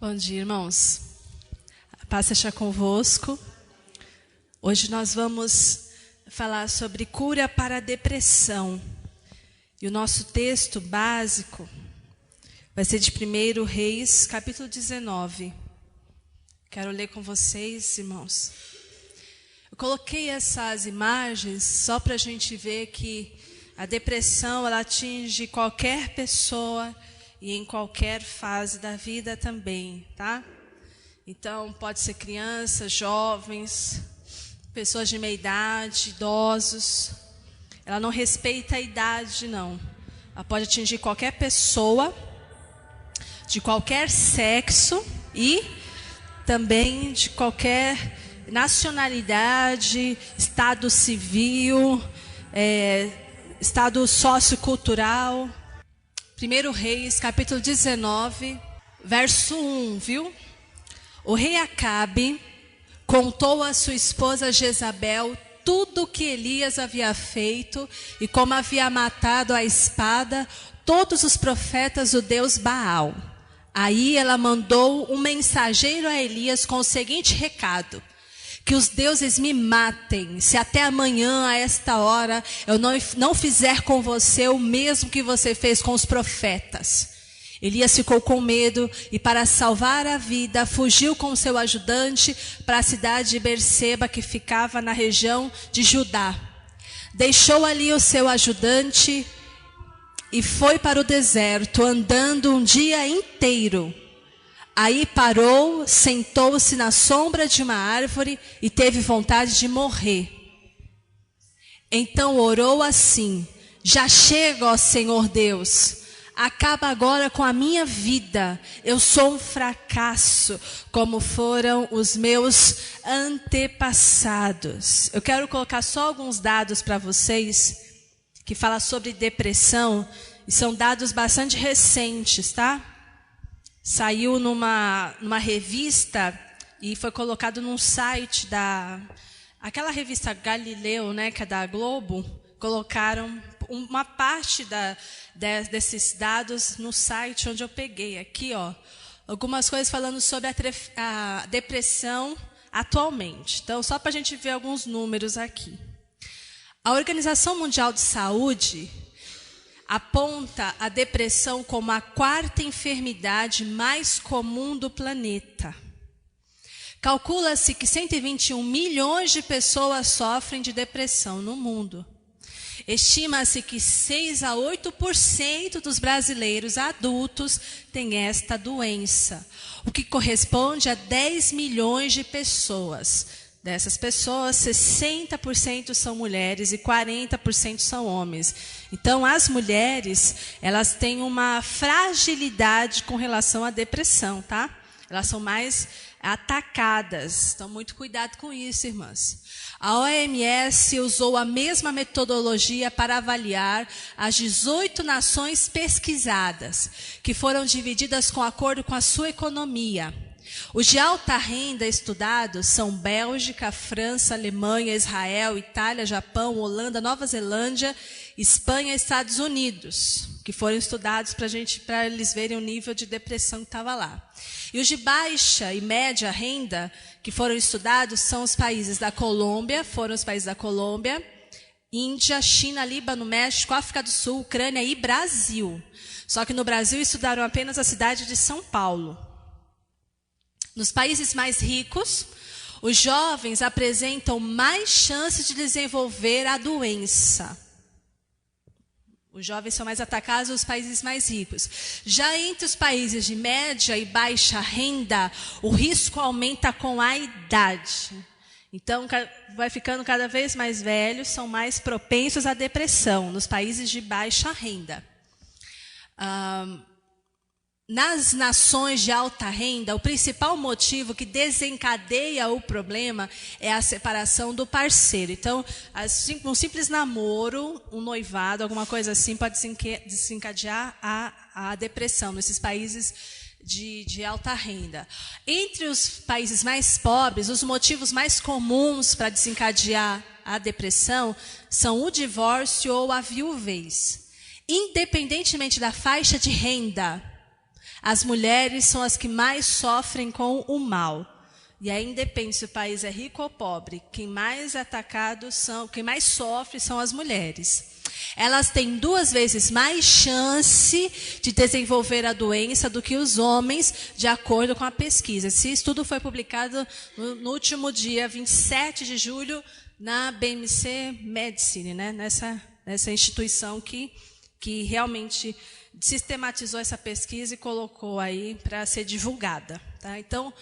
Bom dia, irmãos. A paz seja convosco. Hoje nós vamos falar sobre cura para a depressão. E o nosso texto básico vai ser de 1 Reis, capítulo 19. Quero ler com vocês, irmãos. Eu coloquei essas imagens só para a gente ver que a depressão ela atinge qualquer pessoa e em qualquer fase da vida também, tá? Então, pode ser crianças, jovens, pessoas de meia idade, idosos. Ela não respeita a idade, não. Ela pode atingir qualquer pessoa, de qualquer sexo e também de qualquer nacionalidade, estado civil, estado sociocultural. 1 Reis, capítulo 19, verso 1, viu? O rei Acabe contou a sua esposa Jezabel tudo o que Elias havia feito e como havia matado à espada todos os profetas do deus Baal. Aí ela mandou um mensageiro a Elias com o seguinte recado: que os deuses me matem, se até amanhã, a esta hora, eu não fizer com você o mesmo que você fez com os profetas. Elias ficou com medo e, para salvar a vida, fugiu com seu ajudante para a cidade de Berseba, que ficava na região de Judá. Deixou ali o seu ajudante e foi para o deserto, andando um dia inteiro. Aí parou, sentou-se na sombra de uma árvore e teve vontade de morrer. Então orou assim: já chega, ó Senhor Deus, acaba agora com a minha vida. Eu sou um fracasso, como foram os meus antepassados. Eu quero colocar só alguns dados para vocês, que falam sobre depressão, e são dados bastante recentes, tá? Saiu numa revista e foi colocado num site aquela revista Galileu, né, que é da Globo. Colocaram uma parte desses dados no site onde eu peguei aqui, ó, algumas coisas falando sobre a depressão atualmente. Então, só para a gente ver alguns números aqui. A Organização Mundial de Saúde aponta a depressão como a 4ª enfermidade mais comum do planeta. Calcula-se que 121 milhões de pessoas sofrem de depressão no mundo. Estima-se que 6 a 8% dos brasileiros adultos têm esta doença, o que corresponde a 10 milhões de pessoas. Dessas pessoas, 60% são mulheres e 40% são homens. Então, as mulheres, elas têm uma fragilidade com relação à depressão, tá? Elas são mais atacadas. Então, muito cuidado com isso, irmãs. A OMS usou a mesma metodologia para avaliar as 18 nações pesquisadas, que foram divididas com acordo com a sua economia. Os de alta renda estudados são Bélgica, França, Alemanha, Israel, Itália, Japão, Holanda, Nova Zelândia, Espanha e Estados Unidos, que foram estudados para eles verem o nível de depressão que estava lá. E os de baixa e média renda, que foram estudados, são os países da Colômbia, Índia, China, Líbano, México, África do Sul, Ucrânia e Brasil. Só que no Brasil estudaram apenas a cidade de São Paulo. Nos países mais ricos, os jovens apresentam mais chances de desenvolver a doença. Os jovens são mais atacados nos países mais ricos. Já entre os países de média e baixa renda, o risco aumenta com a idade. Então, vai ficando cada vez mais velhos, são mais propensos à depressão nos países de baixa renda. Nas nações de alta renda, o principal motivo que desencadeia o problema é a separação do parceiro. Então, um simples namoro, um noivado, alguma coisa assim, pode desencadear a depressão nesses países de alta renda. Entre os países mais pobres, os motivos mais comuns para desencadear a depressão são o divórcio ou a viuvez. Independentemente da faixa de renda, As mulheres são as que mais sofrem com o mal. E aí independe se o país é rico ou pobre, quem mais quem mais sofre são as mulheres. Elas têm 2 vezes mais chance de desenvolver a doença do que os homens, de acordo com a pesquisa. Esse estudo foi publicado no último dia 27 de julho na BMC Medicine, né? nessa instituição que realmente sistematizou essa pesquisa e colocou aí para ser divulgada. Tá? Então,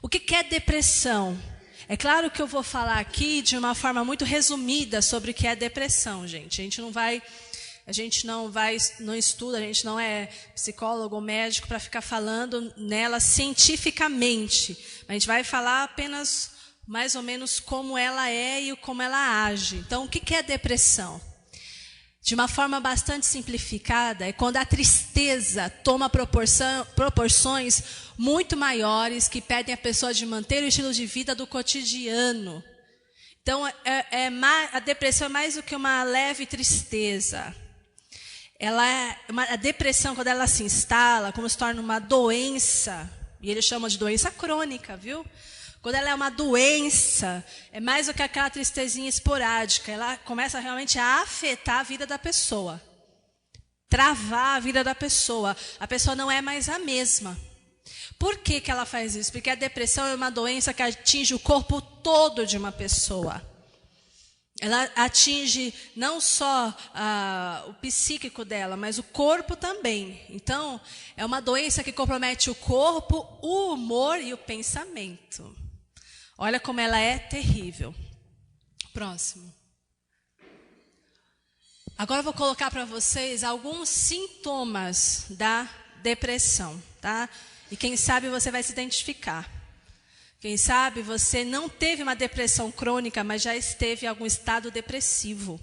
o que é depressão? É claro que eu vou falar aqui de uma forma muito resumida sobre o que é depressão, gente. A gente não estuda, a gente não é psicólogo ou médico para ficar falando nela cientificamente. A gente vai falar apenas mais ou menos como ela é e como ela age. Então, o que é depressão? De uma forma bastante simplificada, é quando a tristeza toma proporções muito maiores que impedem a pessoa de manter o estilo de vida do cotidiano. Então, a depressão é mais do que uma leve tristeza. A depressão, quando ela se instala, como se torna uma doença, e eles chamam de doença crônica, viu? Quando ela é uma doença, é mais do que aquela tristezinha esporádica. Ela começa realmente a afetar a vida da pessoa. Travar a vida da pessoa. A pessoa não é mais a mesma. Por que ela faz isso? Porque a depressão é uma doença que atinge o corpo todo de uma pessoa. Ela atinge não só o psíquico dela, mas o corpo também. Então, é uma doença que compromete o corpo, o humor e o pensamento. Olha como ela é terrível. Próximo. Agora eu vou colocar para vocês alguns sintomas da depressão, tá? E quem sabe você vai se identificar. Quem sabe você não teve uma depressão crônica, mas já esteve em algum estado depressivo.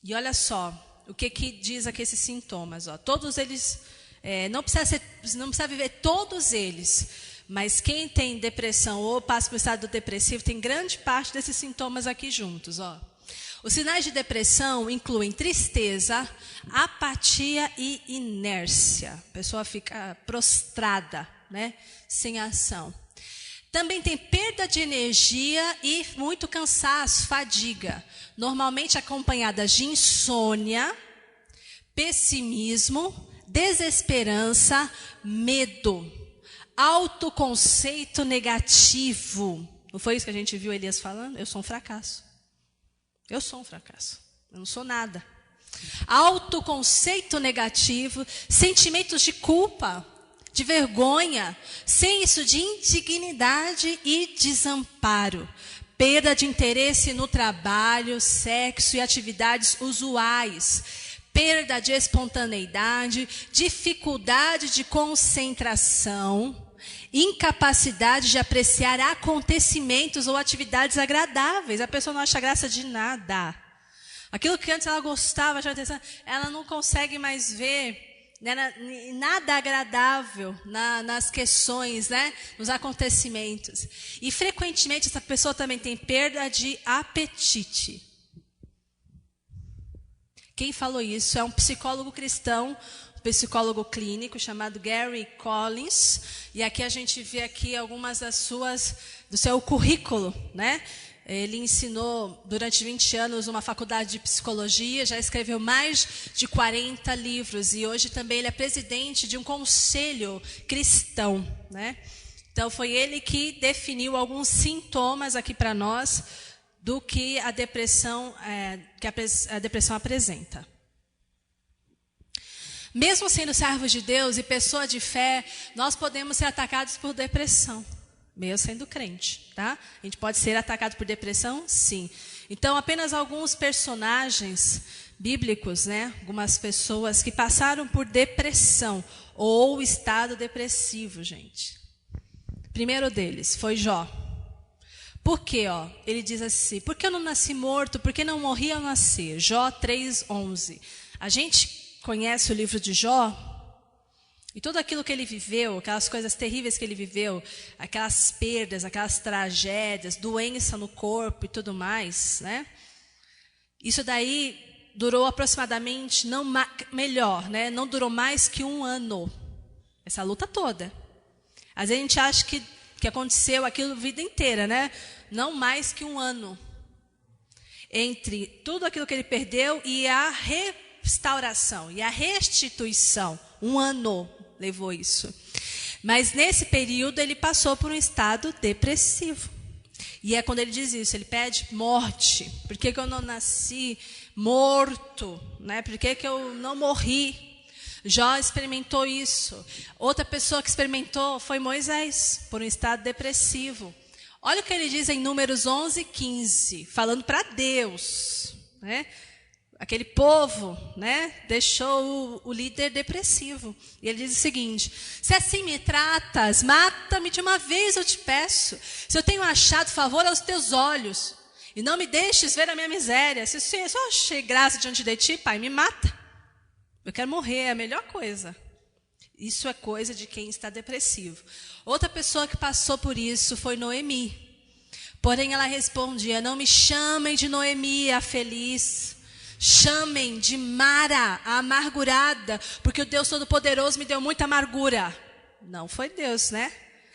E olha só, o que diz aqui esses sintomas? Ó. Todos eles, não precisa viver todos eles. Mas quem tem depressão ou passa por estado depressivo tem grande parte desses sintomas aqui juntos. Ó. Os sinais de depressão incluem tristeza, apatia e inércia. A pessoa fica prostrada, né? Sem ação. Também tem perda de energia e muito cansaço, fadiga. Normalmente acompanhadas de insônia, pessimismo, desesperança, medo. Autoconceito negativo. Não foi isso que a gente viu Elias falando? Eu sou um fracasso. Eu sou um fracasso. Eu não sou nada. Autoconceito negativo, sentimentos de culpa, de vergonha, senso de indignidade e desamparo. Perda de interesse no trabalho, sexo e atividades usuais. Perda de espontaneidade, dificuldade de concentração, incapacidade de apreciar acontecimentos ou atividades agradáveis. A pessoa não acha graça de nada. Aquilo que antes ela gostava, achava atenção, ela não consegue mais ver, né, nada agradável nas questões, né, nos acontecimentos. E frequentemente essa pessoa também tem perda de apetite. Quem falou isso é um psicólogo cristão, um psicólogo clínico chamado Gary Collins. E aqui a gente vê aqui algumas do seu currículo, né? Ele ensinou durante 20 anos uma faculdade de psicologia, já escreveu mais de 40 livros e hoje também ele é presidente de um conselho cristão, né? Então foi ele que definiu alguns sintomas aqui para nós do que a depressão apresenta. Mesmo sendo servos de Deus e pessoa de fé, nós podemos ser atacados por depressão, mesmo sendo crente, tá? A gente pode ser atacado por depressão, sim. Então, apenas alguns personagens bíblicos, né? Algumas pessoas que passaram por depressão ou estado depressivo, gente. Primeiro deles foi Jó. Por quê? Ele diz assim, por que eu não nasci morto? Por que não morri ao nascer? Jó 3:11. A gente conhece o livro de Jó e tudo aquilo que ele viveu, aquelas coisas terríveis que ele viveu, aquelas perdas, aquelas tragédias, doença no corpo e tudo mais, né? Isso daí durou aproximadamente, não durou mais que 1 ano. essa luta toda. Às vezes a gente acha que aconteceu aquilo a vida inteira, né? Não mais que um ano. Entre tudo aquilo que ele perdeu e a restauração e a restituição. 1 ano levou isso. Mas nesse período ele passou por um estado depressivo. E é quando ele diz isso, ele pede morte. Por que eu não nasci morto? Né? Por que eu não morri? Jó experimentou isso. Outra pessoa que experimentou foi Moisés, por um estado depressivo. Olha o que ele diz em Números 11:15, falando para Deus, né? Aquele povo, né, deixou o líder depressivo. E ele diz o seguinte: se assim me tratas, mata-me de uma vez, eu te peço. Se eu tenho achado favor aos teus olhos, e não me deixes ver a minha miséria. Se eu só achei graça diante de ti, Pai, me mata. Eu quero morrer, é a melhor coisa. Isso é coisa de quem está depressivo. Outra pessoa que passou por isso foi Noemi. Porém, ela respondia: não me chamem de Noemi, a feliz. Chamem de Mara, a amargurada, porque o Deus Todo-Poderoso me deu muita amargura. Não foi Deus, né,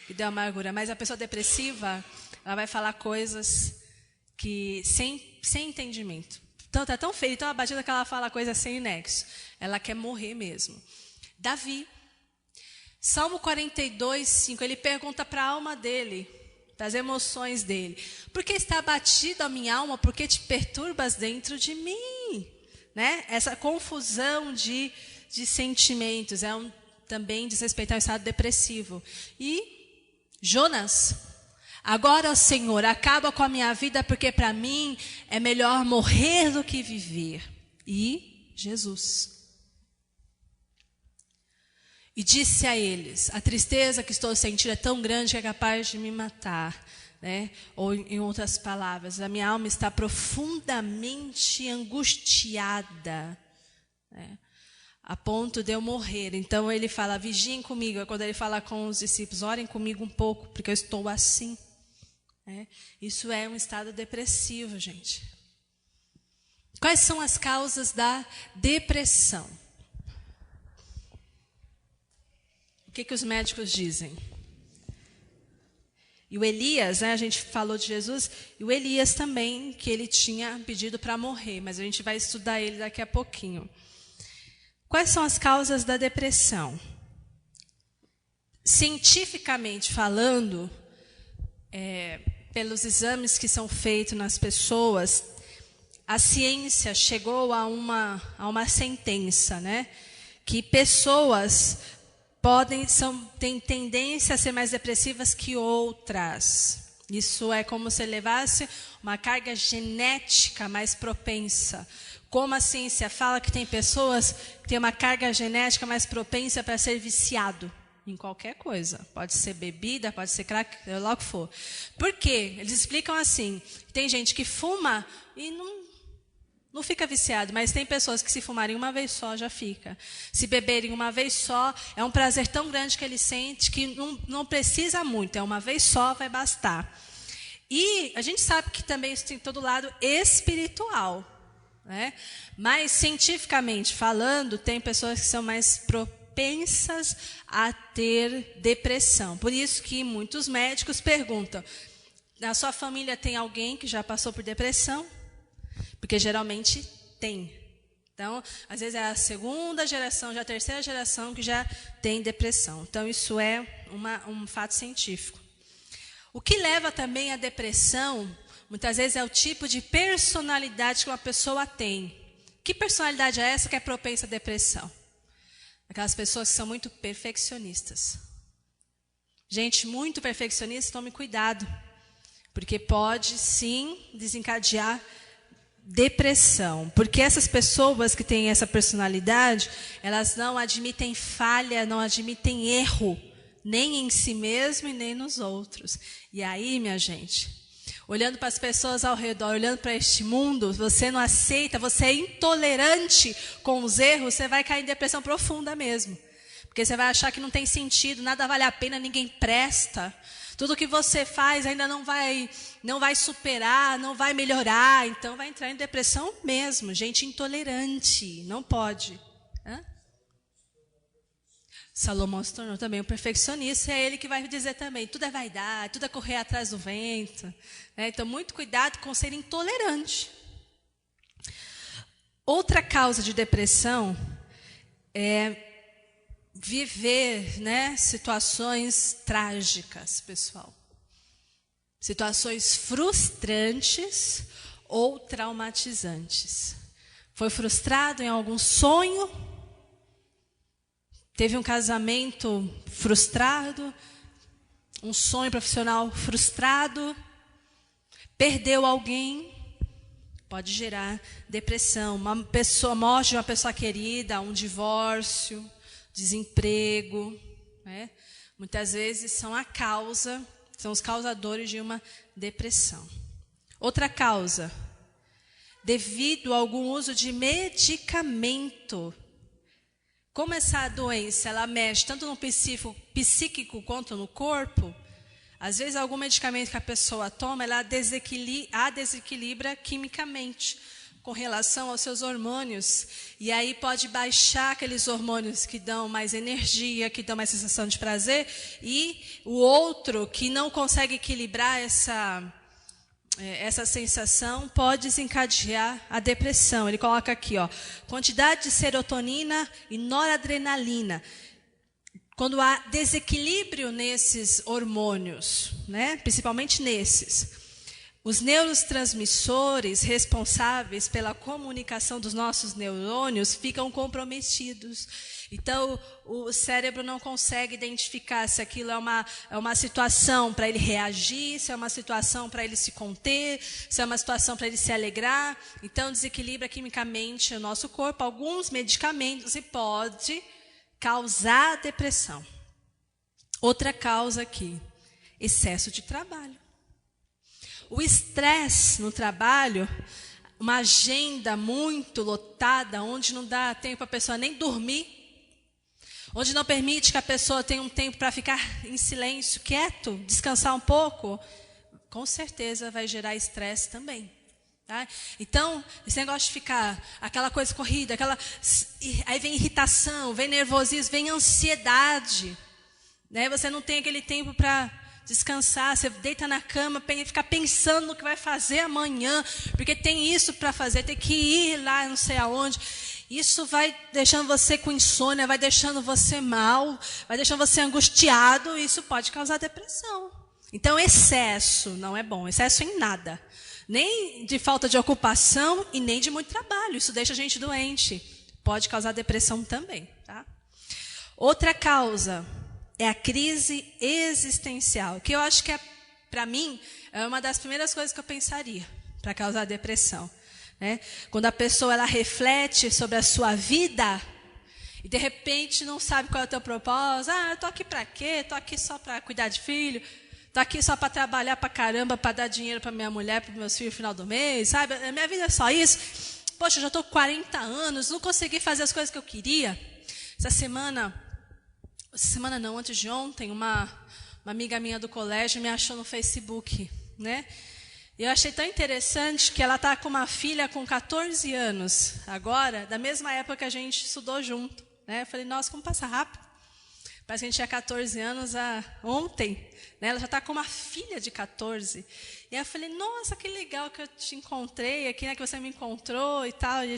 que deu amargura, mas a pessoa depressiva, ela vai falar coisas que sem entendimento. Então, está tão feia, tão abatida que ela fala coisas sem nexo. Ela quer morrer mesmo. Davi, Salmo 42:5, ele pergunta para a alma dele, das emoções dele: por que está abatida a minha alma? Por que te perturbas dentro de mim? Né? Essa confusão de sentimentos também diz respeito ao estado depressivo. E Jonas: agora, Senhor, acaba com a minha vida, porque para mim é melhor morrer do que viver. E Jesus: e disse a eles: a tristeza que estou sentindo é tão grande que é capaz de me matar. Né? Ou, em outras palavras, a minha alma está profundamente angustiada, né? A ponto de eu morrer. Então ele fala: vigiem comigo. É quando ele fala com os discípulos: orem comigo um pouco, porque eu estou assim. Isso é um estado depressivo, gente. Quais são as causas da depressão? O que os médicos dizem? E o Elias, né, a gente falou de Jesus, e o Elias também, que ele tinha pedido para morrer, mas a gente vai estudar ele daqui a pouquinho. Quais são as causas da depressão? Cientificamente falando, pelos exames que são feitos nas pessoas, a ciência chegou a uma sentença, né? Que pessoas têm tendência a ser mais depressivas que outras. Isso é como se levasse uma carga genética mais propensa. Como a ciência fala que tem pessoas que têm uma carga genética mais propensa para ser viciado em qualquer coisa. Pode ser bebida, pode ser crack, lá o que for. Por quê? Eles explicam assim: tem gente que fuma e não fica viciado, mas tem pessoas que se fumarem uma vez só já fica. Se beberem uma vez só, é um prazer tão grande que ele sente que não precisa muito, é uma vez só, vai bastar. E a gente sabe que também isso tem todo lado espiritual, né? Mas cientificamente falando, tem pessoas que são mais propensas a ter depressão. Por isso que muitos médicos perguntam: na sua família tem alguém que já passou por depressão? Porque geralmente tem. Então, às vezes é a segunda geração, já a terceira geração que já tem depressão. Então, isso é um fato científico. O que leva também à depressão, muitas vezes, é o tipo de personalidade que uma pessoa tem. Que personalidade é essa que é propensa à depressão? Aquelas pessoas que são muito perfeccionistas. Gente muito perfeccionista, tome cuidado. Porque pode, sim, desencadear depressão. Porque essas pessoas que têm essa personalidade, elas não admitem falha, não admitem erro, nem em si mesmo e nem nos outros. E aí, minha gente, olhando para as pessoas ao redor, olhando para este mundo, você não aceita, você é intolerante com os erros, você vai cair em depressão profunda mesmo. Porque você vai achar que não tem sentido, nada vale a pena, ninguém presta. Tudo que você faz ainda não vai superar, não vai melhorar. Então vai entrar em depressão mesmo. Gente intolerante, não pode. Salomão se tornou também um perfeccionista, e é ele que vai dizer também, tudo é vaidade, tudo é correr atrás do vento. Então, muito cuidado com ser intolerante. Outra causa de depressão é viver, situações trágicas, pessoal. Situações frustrantes ou traumatizantes. Foi frustrado em algum sonho? Teve um casamento frustrado? Um sonho profissional frustrado? Perdeu alguém? Pode gerar depressão. Uma pessoa morte de uma pessoa querida, um divórcio, desemprego, muitas vezes são os causadores de uma depressão. Outra causa, devido a algum uso de medicamento. Como essa doença ela mexe tanto no psíquico quanto no corpo, às vezes algum medicamento que a pessoa toma, ela desequilibra quimicamente com relação aos seus hormônios. E aí pode baixar aqueles hormônios que dão mais energia, que dão mais sensação de prazer, e o outro que não consegue equilibrar essa sensação pode desencadear a depressão. Ele coloca aqui, quantidade de serotonina e noradrenalina. Quando há desequilíbrio nesses hormônios, principalmente nesses, os neurotransmissores responsáveis pela comunicação dos nossos neurônios ficam comprometidos. Então, o cérebro não consegue identificar se aquilo é uma situação para ele reagir, se é uma situação para ele se conter, se é uma situação para ele se alegrar. Então, desequilibra quimicamente o nosso corpo. Alguns medicamentos e pode causar depressão. Outra causa aqui, excesso de trabalho. O estresse no trabalho, uma agenda muito lotada, onde não dá tempo para a pessoa nem dormir, onde não permite que a pessoa tenha um tempo para ficar em silêncio, quieto, descansar um pouco, com certeza vai gerar estresse também. Tá? Então, esse negócio de ficar, aquela coisa corrida, aí vem irritação, vem nervosismo, vem ansiedade. Você não tem aquele tempo para descansar, você deita na cama, fica pensando no que vai fazer amanhã, porque tem isso para fazer, tem que ir lá não sei aonde. Isso vai deixando você com insônia, vai deixando você mal, vai deixando você angustiado, e isso pode causar depressão. Então, excesso não é bom, excesso em nada. Nem de falta de ocupação e nem de muito trabalho. Isso deixa a gente doente. Pode causar depressão também. Tá? Outra causa é a crise existencial, que eu acho que, para mim, é uma das primeiras coisas que eu pensaria para causar depressão. Quando a pessoa ela reflete sobre a sua vida e, de repente, não sabe qual é o teu propósito. Eu estou aqui para quê? Estou aqui só para cuidar de filho? Estou aqui só para trabalhar para caramba, para dar dinheiro para minha mulher, para meus filhos no final do mês, sabe? A minha vida é só isso. Poxa, eu já estou com 40 anos, não consegui fazer as coisas que eu queria. Essa semana não, antes de ontem, uma amiga minha do colégio me achou no Facebook, E eu achei tão interessante que ela está com uma filha com 14 anos, agora, da mesma época que a gente estudou junto. Eu falei, nossa, como passa rápido. Parece que a gente tinha 14 anos ontem, ela já está com uma filha de 14. E aí eu falei, nossa, que legal que eu te encontrei aqui, que você me encontrou e tal. E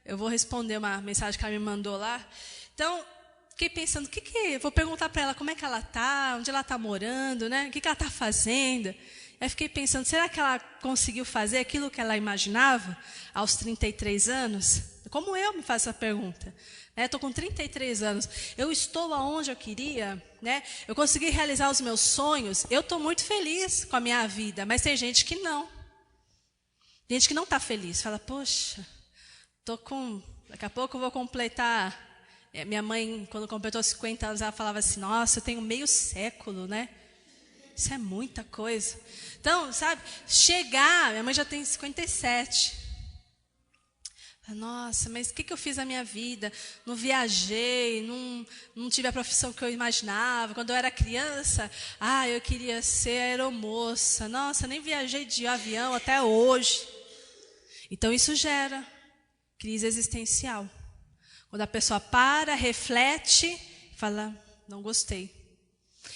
eu vou responder uma mensagem que ela me mandou lá. Então, fiquei pensando, eu vou perguntar para ela como é que ela está, onde ela está morando, o que ela está fazendo. Aí fiquei pensando, será que ela conseguiu fazer aquilo que ela imaginava aos 33 anos? Como eu me faço essa pergunta. Estou com 33 anos, eu estou aonde eu queria, eu consegui realizar os meus sonhos, eu estou muito feliz com a minha vida, mas tem gente que não. Gente que não está feliz, fala, poxa, daqui a pouco eu vou completar. Minha mãe, quando completou 50 anos, ela falava assim, nossa, eu tenho meio século, Isso é muita coisa. Então, sabe, minha mãe já tem 57. Nossa, mas o que eu fiz na minha vida? Não viajei, não tive a profissão que eu imaginava. Quando eu era criança, eu queria ser aeromoça. Nossa, nem viajei de avião até hoje. Então, isso gera crise existencial. Quando a pessoa para, reflete, Fala, não gostei.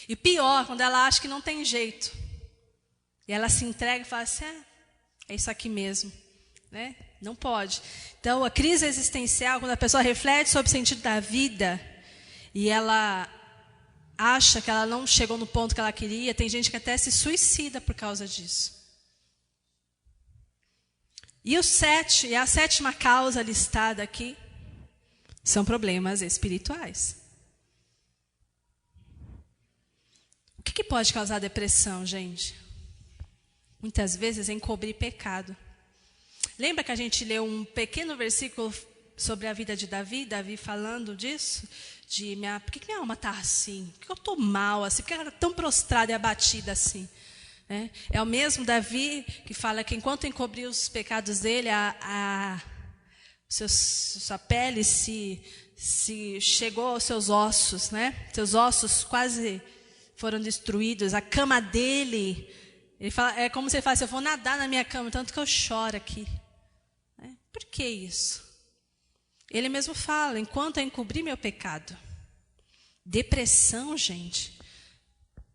E pior, quando ela acha que não tem jeito. E ela se entrega e fala assim, é isso aqui mesmo. Né? Não pode. Então, a crise existencial, quando a pessoa reflete sobre o sentido da vida, e ela acha que ela não chegou no ponto que ela queria, tem gente que até se suicida por causa disso. E a sétima causa listada aqui, são problemas espirituais. O que pode causar depressão, gente? Muitas vezes encobrir pecado. Lembra que a gente leu um pequeno versículo sobre a vida de Davi? Davi falando disso? Por que minha alma está assim? Por que eu estou mal assim? Por que ela está tão prostrada e abatida assim? É o mesmo Davi que fala que enquanto encobriu os pecados dele, sua pele se chegou aos seus ossos, né? Seus ossos quase foram destruídos. A cama dele, ele fala, é como se ele falasse, eu vou nadar na minha cama, tanto que eu choro aqui. Por que isso? Ele mesmo fala, enquanto eu encobri meu pecado. Depressão, gente,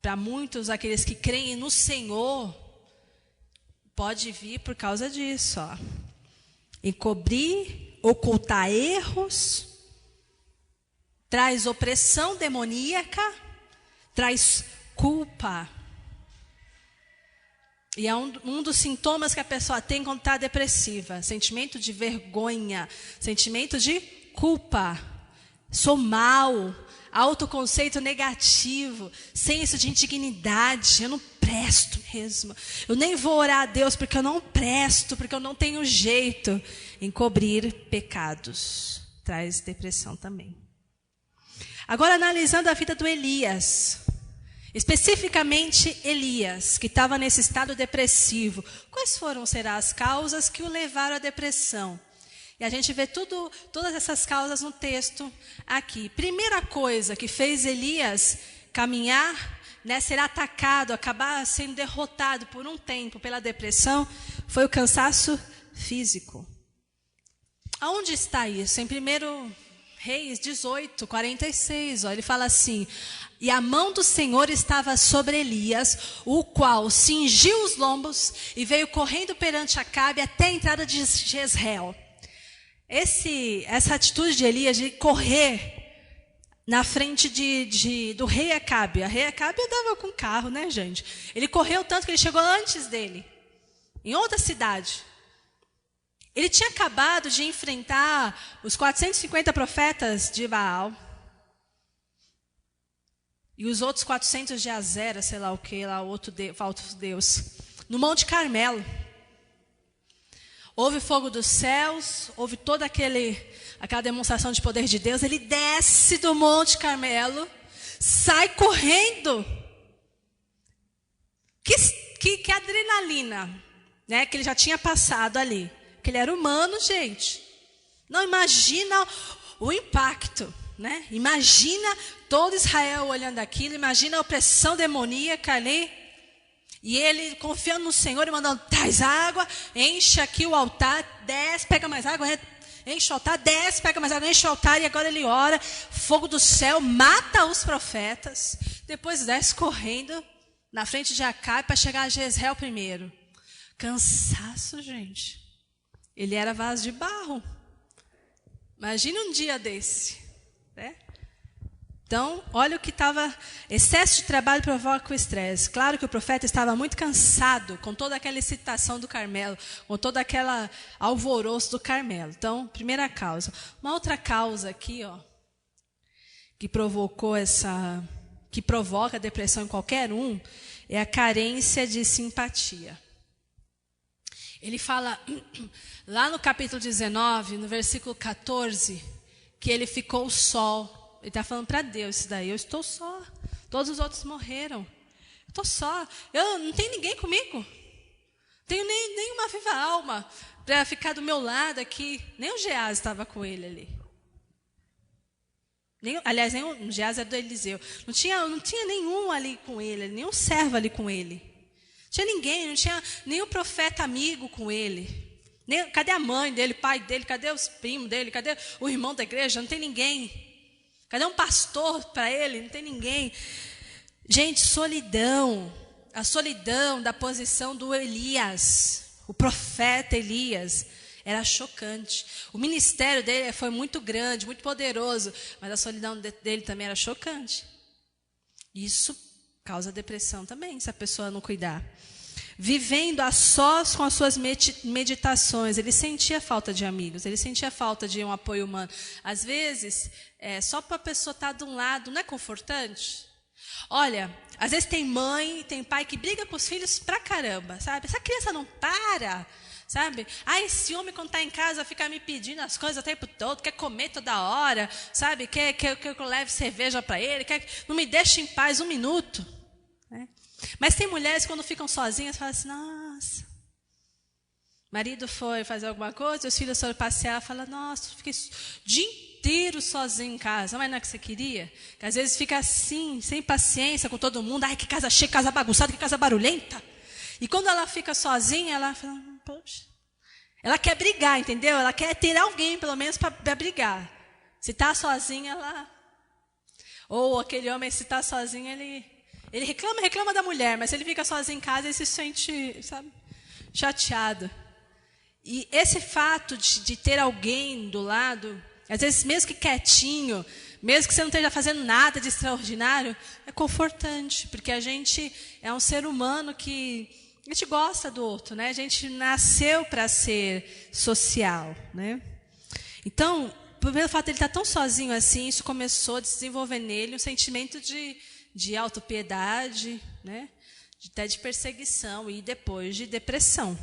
para muitos, aqueles que creem no Senhor, pode vir por causa disso. Encobrir, ocultar erros, traz opressão demoníaca, traz culpa. E é um dos sintomas que a pessoa tem quando está depressiva. Sentimento de vergonha, sentimento de culpa. Sou mal, autoconceito negativo, senso de indignidade. Eu não presto mesmo. Eu nem vou orar a Deus porque eu não presto, porque eu não tenho jeito. Encobrir pecados traz depressão também. Agora, analisando a vida do Elias. Especificamente Elias, que estava nesse estado depressivo. Quais serão as causas que o levaram à depressão? E a gente vê todas essas causas no texto aqui. Primeira coisa que fez Elias caminhar, ser atacado, acabar sendo derrotado por um tempo pela depressão, foi o cansaço físico. Aonde está isso? Em 1 Reis 18, 46, ele fala assim... E a mão do Senhor estava sobre Elias, o qual cingiu os lombos e veio correndo perante Acabe até a entrada de Jezreel. Essa atitude de Elias de correr na frente do rei Acabe. A rei Acabe andava com carro, né, gente? Ele correu tanto que ele chegou antes dele, em outra cidade. Ele tinha acabado de enfrentar os 450 profetas de Baal. E os outros 400 de Azera, sei lá o que, lá outro Deus, no Monte Carmelo. Houve fogo dos céus, houve toda aquela demonstração de poder de Deus. Ele desce do Monte sai correndo. Que adrenalina, né? Que ele já tinha passado ali. Que ele era humano, gente. Não imagina o impacto, né? Imagina todo Israel olhando aquilo, imagina a opressão demoníaca ali. E ele confiando no Senhor e mandando, traz água, enche aqui o altar, desce, pega mais água, enche o altar, desce, pega mais água, enche o altar. E agora ele ora, fogo do céu, mata os profetas. Depois desce correndo na frente de Acabe para chegar a Jezreel primeiro. Cansaço, gente. Ele era vaso de barro. Imagina um dia desse, né? Então, olha o que estava... Excesso de trabalho provoca o estresse. Claro que o profeta estava muito cansado com toda aquela excitação do Carmelo, com toda aquela alvoroço do Carmelo. Então, primeira causa. Uma outra causa aqui, que provoca depressão em qualquer um, é a carência de simpatia. Ele fala, lá no capítulo 19, no versículo 14, que ele ficou só. Ele está falando para Deus isso daí. Eu estou só. Todos os outros morreram. Eu estou só. Eu não tenho ninguém comigo. Não tenho nenhuma viva alma para ficar do meu lado aqui. Nem o Geás estava com ele ali. Nem o Geás era do Eliseu. Não tinha nenhum ali com ele. Nenhum servo ali com ele. Não tinha ninguém. Não tinha nenhum profeta amigo com ele. Cadê a mãe dele, pai dele? Cadê os primos dele? Cadê o irmão da igreja? Não tem ninguém. Cadê um pastor para ele? Não tem ninguém. Gente, solidão. A solidão da posição do Elias, o profeta Elias, era chocante. O ministério dele foi muito grande, muito poderoso, mas a solidão dele também era chocante. Isso causa depressão também, se a pessoa não cuidar. Vivendo a sós com as suas meditações, ele sentia falta de amigos, ele sentia falta de um apoio humano. Às vezes, só para a pessoa estar de um lado, não é confortante? Olha, às vezes tem mãe, tem pai que briga com os filhos pra caramba, sabe? Essa criança não para, sabe? Esse homem quando está em casa fica me pedindo as coisas o tempo todo, quer comer toda hora, sabe? Quer que eu leve cerveja para ele, não me deixe em paz um minuto. Né? Mas tem mulheres que quando ficam sozinhas falam assim, nossa, marido foi fazer alguma coisa, os filhos foram passear, fala, nossa, fiquei o dia inteiro sozinho em casa, mas não é o que você queria? Que às vezes fica assim, sem paciência com todo mundo, que casa cheia, que casa bagunçada, que casa barulhenta. E quando ela fica sozinha, ela fala, poxa, ela quer brigar, entendeu? Ela quer ter alguém, pelo menos, para brigar. Se está sozinha, ela... Ou aquele homem, se está sozinho, ele reclama da mulher, mas se ele fica sozinho em casa, ele se sente, sabe, chateado. E esse fato de ter alguém do lado, às vezes mesmo que quietinho, mesmo que você não esteja fazendo nada de extraordinário, é confortante, porque a gente é um ser humano que a gente gosta do outro, né? A gente nasceu para ser social, né? Então, pelo fato de ele estar tão sozinho assim, isso começou a desenvolver nele um sentimento de autopiedade, né? Até de perseguição e depois de depressão.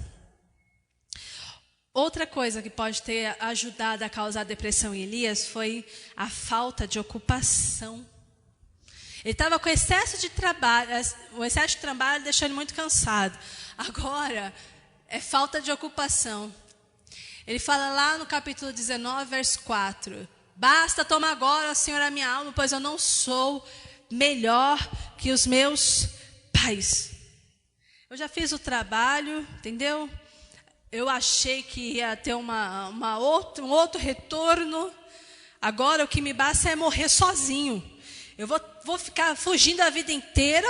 Outra coisa que pode ter ajudado a causar depressão em Elias foi a falta de ocupação. Ele estava com excesso de trabalho, o excesso de trabalho deixou ele muito cansado. Agora, é falta de ocupação. Ele fala lá no capítulo 19, verso 4. Basta, toma agora, Senhor, a minha alma, pois eu não sou melhor que os meus pais. Eu já fiz o trabalho, entendeu? Eu achei que ia ter um outro retorno. Agora o que me basta é morrer sozinho. Eu vou ficar fugindo a vida inteira,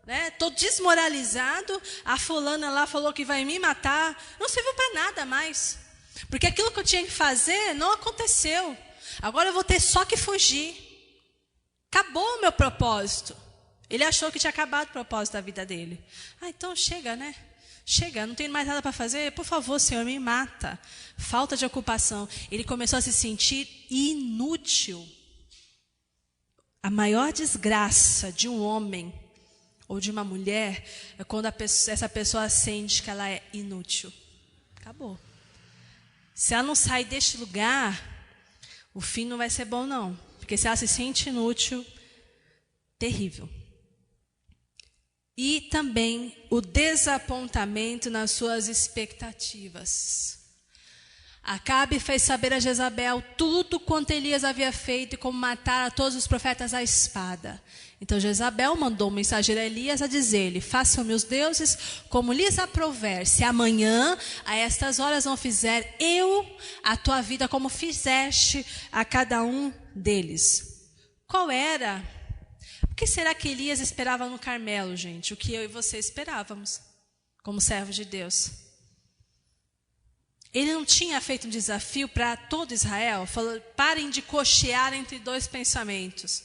né? Estou desmoralizado. A fulana lá falou que vai me matar. Não serviu para nada mais. Porque aquilo que eu tinha que fazer não aconteceu. Agora eu vou ter só que fugir. Acabou o meu propósito. Ele achou que tinha acabado o propósito da vida dele. Então chega, né? Chega, não tenho mais nada para fazer. Por favor, Senhor, me mata. Falta de ocupação. Ele começou a se sentir inútil. A maior desgraça de um homem ou de uma mulher é quando essa pessoa sente que ela é inútil. Acabou. Se ela não sair deste lugar, o fim não vai ser bom, não. Porque se ela se sente inútil, terrível. E também o desapontamento nas suas expectativas. Acabe fez saber a Jezabel tudo quanto Elias havia feito e como matar a todos os profetas à espada. Então Jezabel mandou um mensageiro a Elias a dizer-lhe, façam-me os deuses como lhes aprouver, se amanhã a estas horas não fizer eu a tua vida como fizeste a cada um deles. Qual era? O que será que Elias esperava no Carmelo, gente? O que eu e você esperávamos, como servos de Deus. Ele não tinha feito um desafio para todo Israel? Falou, parem de cochear entre dois pensamentos.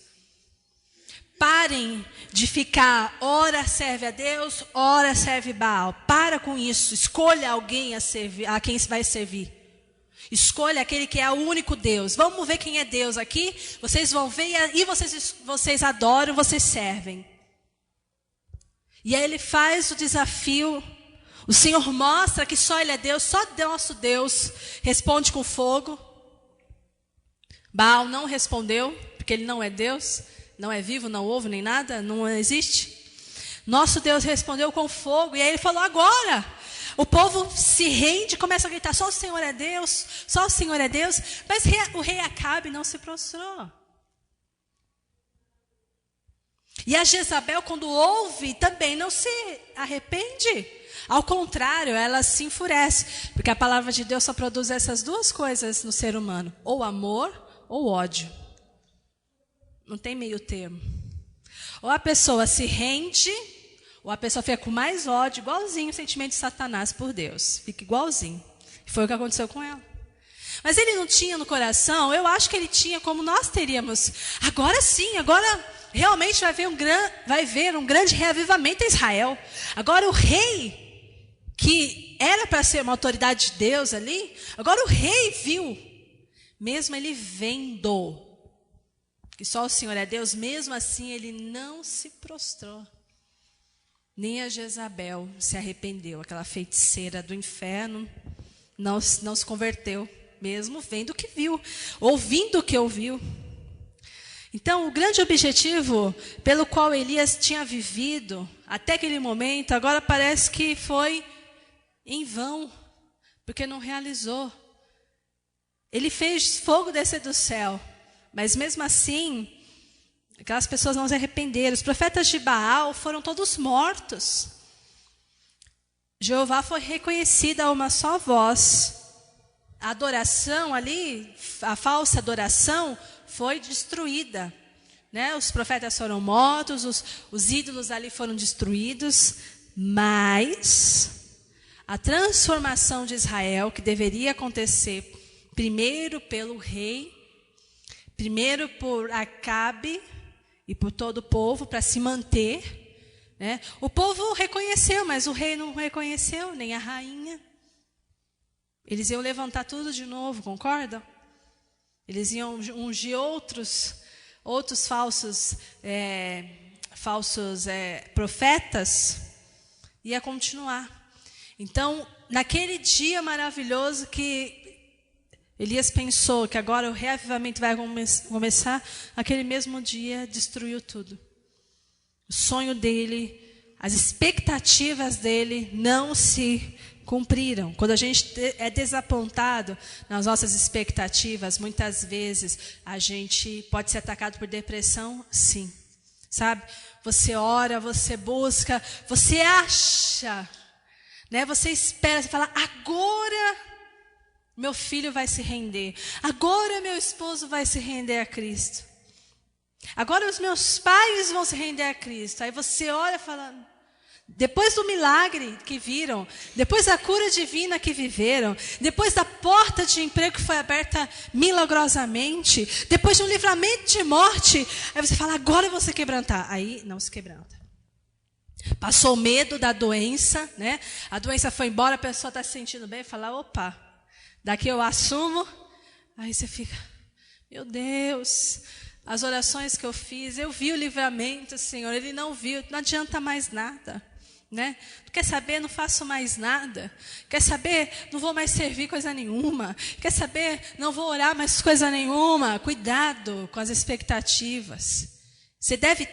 Parem de ficar, ora serve a Deus, ora serve Baal. Para com isso, escolha alguém a quem vai servir. Escolha aquele que é o único Deus. Vamos ver quem é Deus aqui. Vocês vão ver e vocês adoram, vocês servem. E aí ele faz o desafio. O Senhor mostra que só Ele é Deus, só nosso Deus responde com fogo. Baal não respondeu, porque ele não é Deus, não é vivo, não ouve nem nada, não existe. Nosso Deus respondeu com fogo, e aí ele falou, agora... O povo se rende, começa a gritar, só o Senhor é Deus, só o Senhor é Deus. Mas o rei Acabe não se prostrou. E a Jezabel, quando ouve, também não se arrepende. Ao contrário, ela se enfurece. Porque a palavra de Deus só produz essas duas coisas no ser humano. Ou amor ou ódio. Não tem meio termo. Ou a pessoa se rende, ou a pessoa fica com mais ódio, igualzinho o sentimento de Satanás por Deus. Fica igualzinho. Foi o que aconteceu com ela. Mas ele não tinha no coração, eu acho que ele tinha como nós teríamos. Agora sim, agora realmente vai haver um grande reavivamento em Israel. Agora o rei, que era para ser uma autoridade de Deus ali, agora o rei viu, mesmo ele vendo que só o Senhor é Deus, mesmo assim ele não se prostrou. Nem a Jezabel se arrependeu, aquela feiticeira do inferno, não se converteu, mesmo vendo o que viu, ouvindo o que ouviu. Então, o grande objetivo pelo qual Elias tinha vivido até aquele momento, agora parece que foi em vão, porque não realizou. Ele fez fogo descer do céu, mas mesmo assim, aquelas pessoas não se arrependeram. Os profetas de Baal foram todos mortos. Jeová foi reconhecido a uma só voz. A adoração ali, a falsa adoração, foi destruída, né? Os profetas foram mortos, os ídolos ali foram destruídos, mas a transformação de Israel, que deveria acontecer primeiro pelo rei, primeiro por Acabe e por todo o povo, para se manter, né? O povo reconheceu, mas o rei não reconheceu, nem a rainha. Eles iam levantar tudo de novo, concordam? Eles iam ungir outros falsos profetas, ia continuar. Então, naquele dia maravilhoso que Elias pensou que agora o reavivamento vai começar, aquele mesmo dia destruiu tudo. O sonho dele, as expectativas dele não se cumpriram. Quando a gente é desapontado nas nossas expectativas, muitas vezes a gente pode ser atacado por depressão, sim. Sabe? Você ora, você busca, você acha, né? Você espera, você fala, agora meu filho vai se render. Agora meu esposo vai se render a Cristo. Agora os meus pais vão se render a Cristo. Aí você olha e fala, depois do milagre que viram, depois da cura divina que viveram, depois da porta de emprego que foi aberta milagrosamente, depois de um livramento de morte, aí você fala, agora eu vou se quebrantar. Aí não se quebranta. Passou o medo da doença, né? A doença foi embora, a pessoa está se sentindo bem, fala, opa, daqui eu assumo. Aí você fica, meu Deus, as orações que eu fiz, eu vi o livramento, Senhor, Ele não viu, não adianta mais nada. Né? Quer saber, não faço mais nada. Quer saber, não vou mais servir coisa nenhuma. Quer saber, não vou orar mais coisa nenhuma. Cuidado com as expectativas. Você deve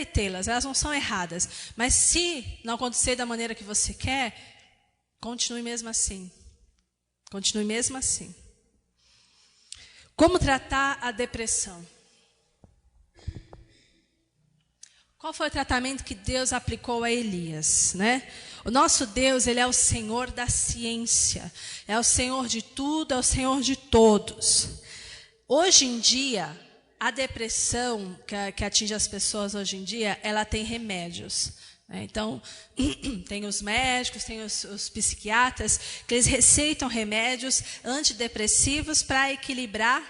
tê-las, elas não são erradas. Mas se não acontecer da maneira que você quer, continue mesmo assim. Continue mesmo assim. Como tratar a depressão? Qual foi o tratamento que Deus aplicou a Elias, né? O nosso Deus, Ele é o Senhor da ciência. É o Senhor de tudo, é o Senhor de todos. Hoje em dia, a depressão que atinge as pessoas hoje em dia, ela tem remédios. Né? Então, tem os médicos, tem os psiquiatras, que eles receitam remédios antidepressivos para equilibrar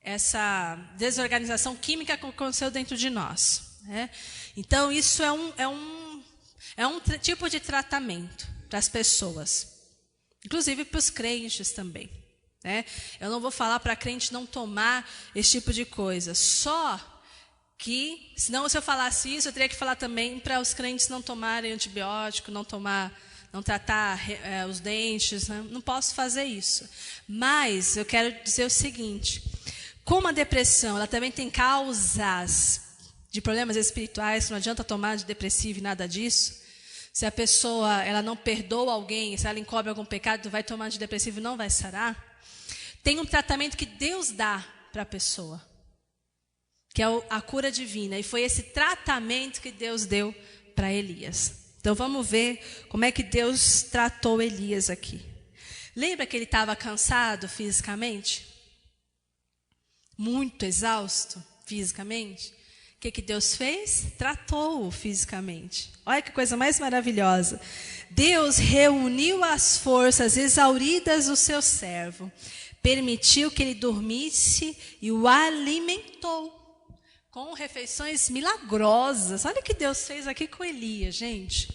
essa desorganização química que aconteceu dentro de nós. Né? Então, isso é um tipo de tratamento para as pessoas, inclusive para os crentes também. Né? Eu não vou falar para crente não tomar esse tipo de coisa, só que, senão se eu falasse isso, eu teria que falar também para os crentes não tomarem antibiótico, não tratar os dentes, né? Não posso fazer isso. Mas eu quero dizer o seguinte, como a depressão, ela também tem causas de problemas espirituais, não adianta tomar antidepressivo e nada disso. Se a pessoa ela não perdoa alguém, se ela encobre algum pecado, vai tomar antidepressivo e não vai sarar. Tem um tratamento que Deus dá para a pessoa, que é a cura divina. E foi esse tratamento que Deus deu para Elias. Então vamos ver como é que Deus tratou Elias aqui. Lembra que ele estava cansado fisicamente? muito exausto fisicamente, o que Deus fez? Tratou-o fisicamente. Olha que coisa mais maravilhosa. Deus reuniu as forças exauridas do seu servo, permitiu que ele dormisse e o alimentou com refeições milagrosas. Olha o que Deus fez aqui com Elias, gente.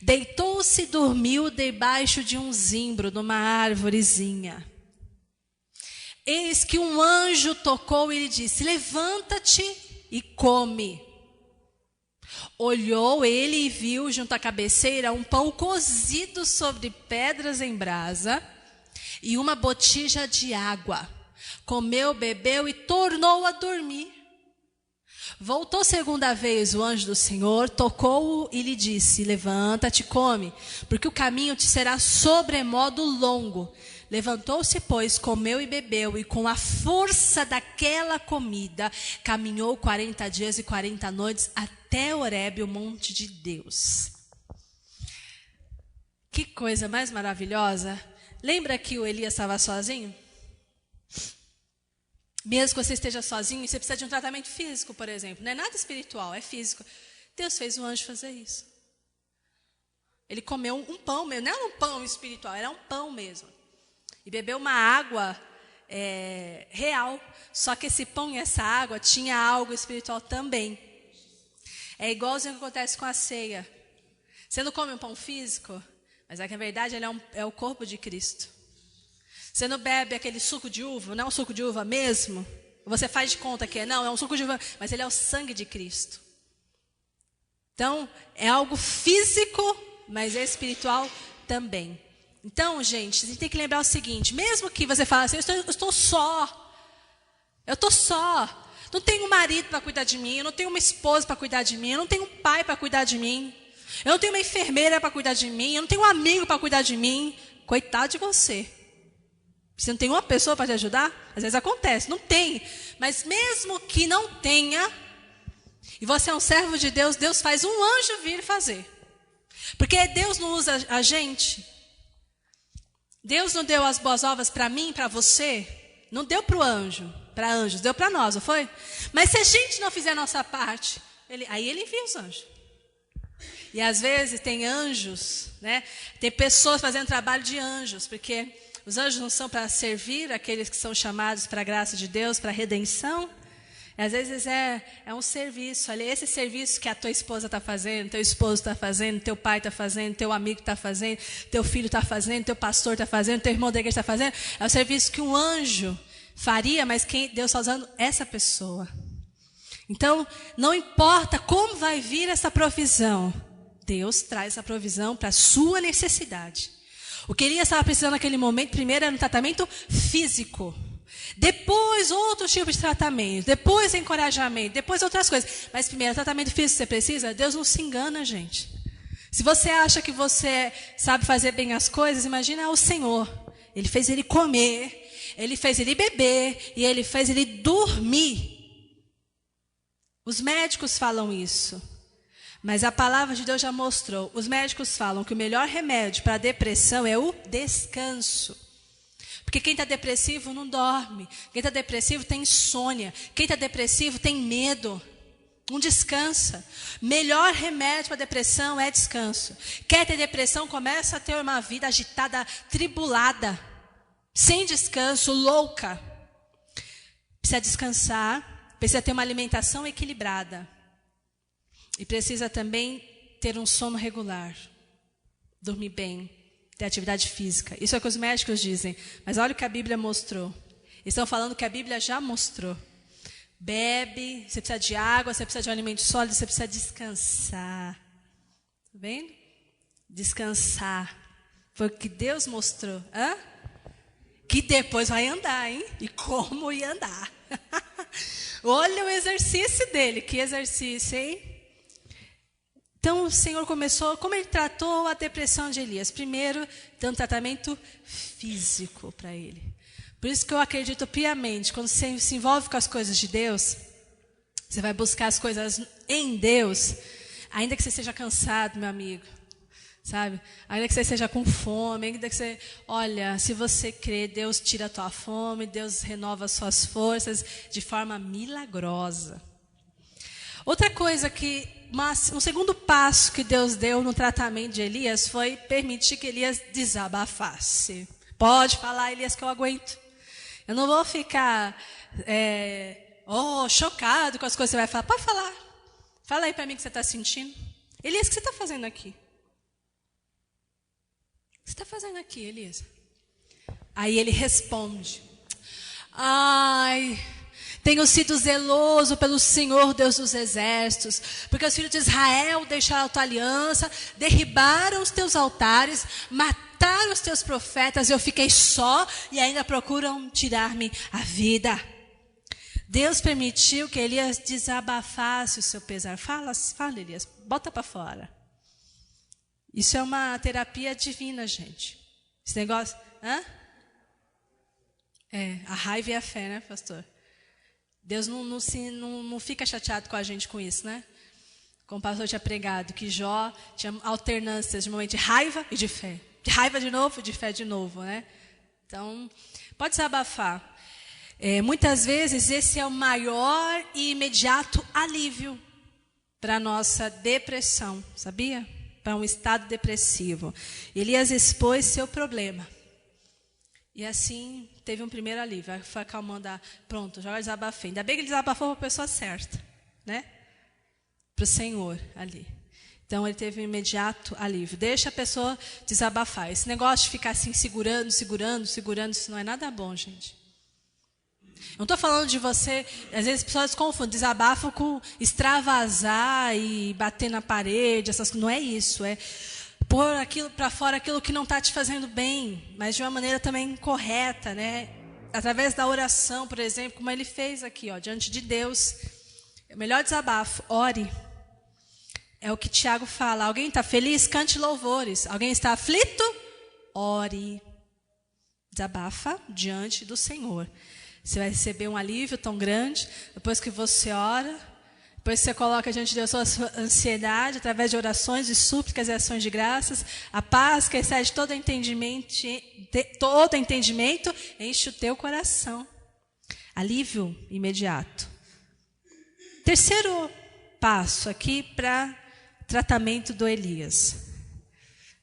Deitou-se e dormiu debaixo de um zimbro, numa árvorezinha. Eis que um anjo tocou e lhe disse: levanta-te e come. Olhou ele e viu junto à cabeceira um pão cozido sobre pedras em brasa e uma botija de água. Comeu, bebeu e tornou a dormir. Voltou segunda vez o anjo do Senhor, tocou-o e lhe disse: levanta-te, come, porque o caminho te será sobremodo longo. Levantou-se, pois, comeu e bebeu, e com a força daquela comida, caminhou 40 dias e 40 noites até Horebe, o monte de Deus. Que coisa mais maravilhosa. Lembra que o Elias estava sozinho? Mesmo que você esteja sozinho, você precisa de um tratamento físico, por exemplo. Não é nada espiritual, é físico. Deus fez um anjo fazer isso. Ele comeu um pão mesmo, não era um pão espiritual, era um pão mesmo. E bebeu uma água real. Só que esse pão e essa água tinha algo espiritual também. É igualzinho que acontece com a ceia. Você não come um pão físico, mas é que na verdade ele é o corpo de Cristo. Você não bebe aquele suco de uva, não é um suco de uva mesmo? Você faz de conta que não, é um suco de uva, mas ele é o sangue de Cristo. Então, é algo físico, mas é espiritual também. Então, gente, você tem que lembrar o seguinte: mesmo que você fale assim, eu estou só, não tenho um marido para cuidar de mim, eu não tenho uma esposa para cuidar de mim, eu não tenho um pai para cuidar de mim, eu não tenho uma enfermeira para cuidar de mim, eu não tenho um amigo para cuidar de mim. Coitado de você. Você não tem uma pessoa para te ajudar? Às vezes acontece, não tem. Mas mesmo que não tenha, e você é um servo de Deus, Deus faz um anjo vir fazer. Porque Deus não usa a gente. Deus não deu as boas novas para mim, para você. Não deu para o anjo, para anjos, deu para nós, não foi? Mas se a gente não fizer a nossa parte, aí ele envia os anjos. E às vezes tem anjos, né? Tem pessoas fazendo trabalho de anjos, porque os anjos não são para servir aqueles que são chamados para a graça de Deus, para a redenção. Às vezes é um serviço. Olha, esse serviço que a tua esposa está fazendo, teu esposo está fazendo, teu pai está fazendo, teu amigo está fazendo, teu filho está fazendo, teu pastor está fazendo, teu irmão da igreja está fazendo. É o serviço que um anjo faria, mas Deus está usando essa pessoa. Então, não importa como vai vir essa provisão, Deus traz essa provisão para a sua necessidade. O que Elias estava precisando naquele momento, primeiro era um tratamento físico. Depois outros tipos de tratamento. Depois encorajamento. Depois outras coisas. Mas primeiro, o tratamento físico que você precisa, Deus não se engana, gente. Se você acha que você sabe fazer bem as coisas, imagina o Senhor. Ele fez ele comer, ele fez ele beber e ele fez ele dormir. Os médicos falam isso. Mas a palavra de Deus já mostrou. Os médicos falam que o melhor remédio para a depressão é o descanso. Porque quem está depressivo não dorme. Quem está depressivo tem insônia. Quem está depressivo tem medo. Não descansa. Melhor remédio para a depressão é descanso. Quer ter depressão, começa a ter uma vida agitada, tribulada. Sem descanso, louca. Precisa descansar. Precisa ter uma alimentação equilibrada. E precisa também ter um sono regular. Dormir bem. Ter atividade física. Isso é o que os médicos dizem. Mas olha o que a Bíblia mostrou. Eles estão falando que a Bíblia já mostrou. Bebe, você precisa de água, você precisa de um alimento sólido, você precisa descansar. Tá vendo? Descansar. Foi o que Deus mostrou. Hã? Que depois vai andar, hein? E como ia andar. Olha o exercício dele. Que exercício, hein? Então o Senhor começou, como ele tratou a depressão de Elias? Primeiro, dando tratamento físico para ele. Por isso que eu acredito piamente, quando você se envolve com as coisas de Deus, você vai buscar as coisas em Deus, ainda que você seja cansado, meu amigo. sabe? Ainda que você esteja com fome, ainda que você... Olha, se você crê, Deus tira a tua fome, Deus renova as suas forças de forma milagrosa. Outra coisa um segundo passo que Deus deu no tratamento de Elias foi permitir que Elias desabafasse. Pode falar, Elias, que eu aguento. Eu não vou ficar chocado com as coisas que você vai falar. Pode falar. Fala aí para mim o que você está sentindo. Elias, o que você está fazendo aqui? O que você está fazendo aqui, Elias? Aí ele responde. Tenho sido zeloso pelo Senhor, Deus dos exércitos, porque os filhos de Israel deixaram a tua aliança, derribaram os teus altares, mataram os teus profetas, eu fiquei só e ainda procuram tirar-me a vida. Deus permitiu que Elias desabafasse o seu pesar. Fala, Elias, bota para fora. Isso é uma terapia divina, gente. Esse negócio... a raiva e a fé, né, pastor? Deus não fica chateado com a gente com isso, né? Como o pastor tinha pregado, que Jó tinha alternâncias de momento de raiva e de fé. De raiva de novo e de fé de novo, né? Então, pode desabafar. Muitas vezes esse é o maior e imediato alívio para a nossa depressão, sabia? Para um estado depressivo. Elias expôs seu problema. E assim teve um primeiro alívio. Foi acalmando, pronto, já desabafei. Ainda bem que ele desabafou para a pessoa certa, né? Para o Senhor ali. Então ele teve um imediato alívio. Deixa a pessoa desabafar. Esse negócio de ficar assim segurando, isso não é nada bom, gente. Não estou falando de você, às vezes as pessoas confundem desabafo com extravasar e bater na parede, essas coisas. Não é isso, é pôr aquilo para fora, aquilo que não está te fazendo bem, mas de uma maneira também correta, né? Através da oração, por exemplo, como ele fez aqui, diante de Deus. O melhor desabafo, ore. É o que Tiago fala. Alguém está feliz? Cante louvores. Alguém está aflito? Ore. Desabafa diante do Senhor. Você vai receber um alívio tão grande, depois que você ora, depois que você coloca diante de Deus a sua ansiedade, através de orações e súplicas e ações de graças, a paz que excede todo entendimento, enche o teu coração. Alívio imediato. Terceiro passo aqui para tratamento do Elias.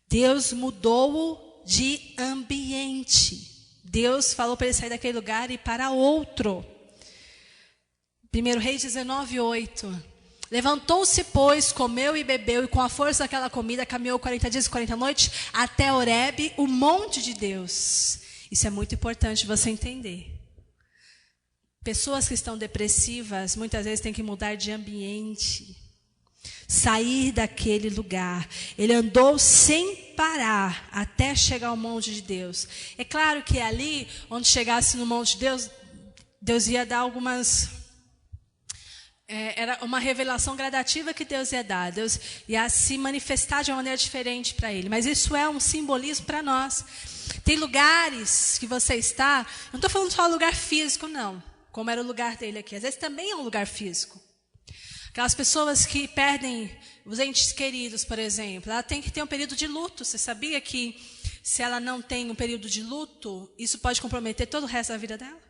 Deus mudou-o de ambiente. Deus falou para ele sair daquele lugar e ir para outro. 1 Reis 19:8. Levantou-se, pois, comeu e bebeu, e com a força daquela comida caminhou 40 dias e 40 noites até Horebe, o monte de Deus. Isso é muito importante você entender. Pessoas que estão depressivas, muitas vezes têm que mudar de ambiente. Sair daquele lugar. Ele andou sem parar até chegar ao monte de Deus. É claro que ali, onde chegasse no monte de Deus, Deus ia dar algumas... era uma revelação gradativa que Deus ia dar. Deus ia se manifestar de uma maneira diferente para ele. Mas isso é um simbolismo para nós. Tem lugares que você está... Não estou falando só lugar físico, não. Como era o lugar dele aqui. Às vezes também é um lugar físico. Aquelas pessoas que perdem os entes queridos, por exemplo, ela tem que ter um período de luto. Você sabia que se ela não tem um período de luto, isso pode comprometer todo o resto da vida dela?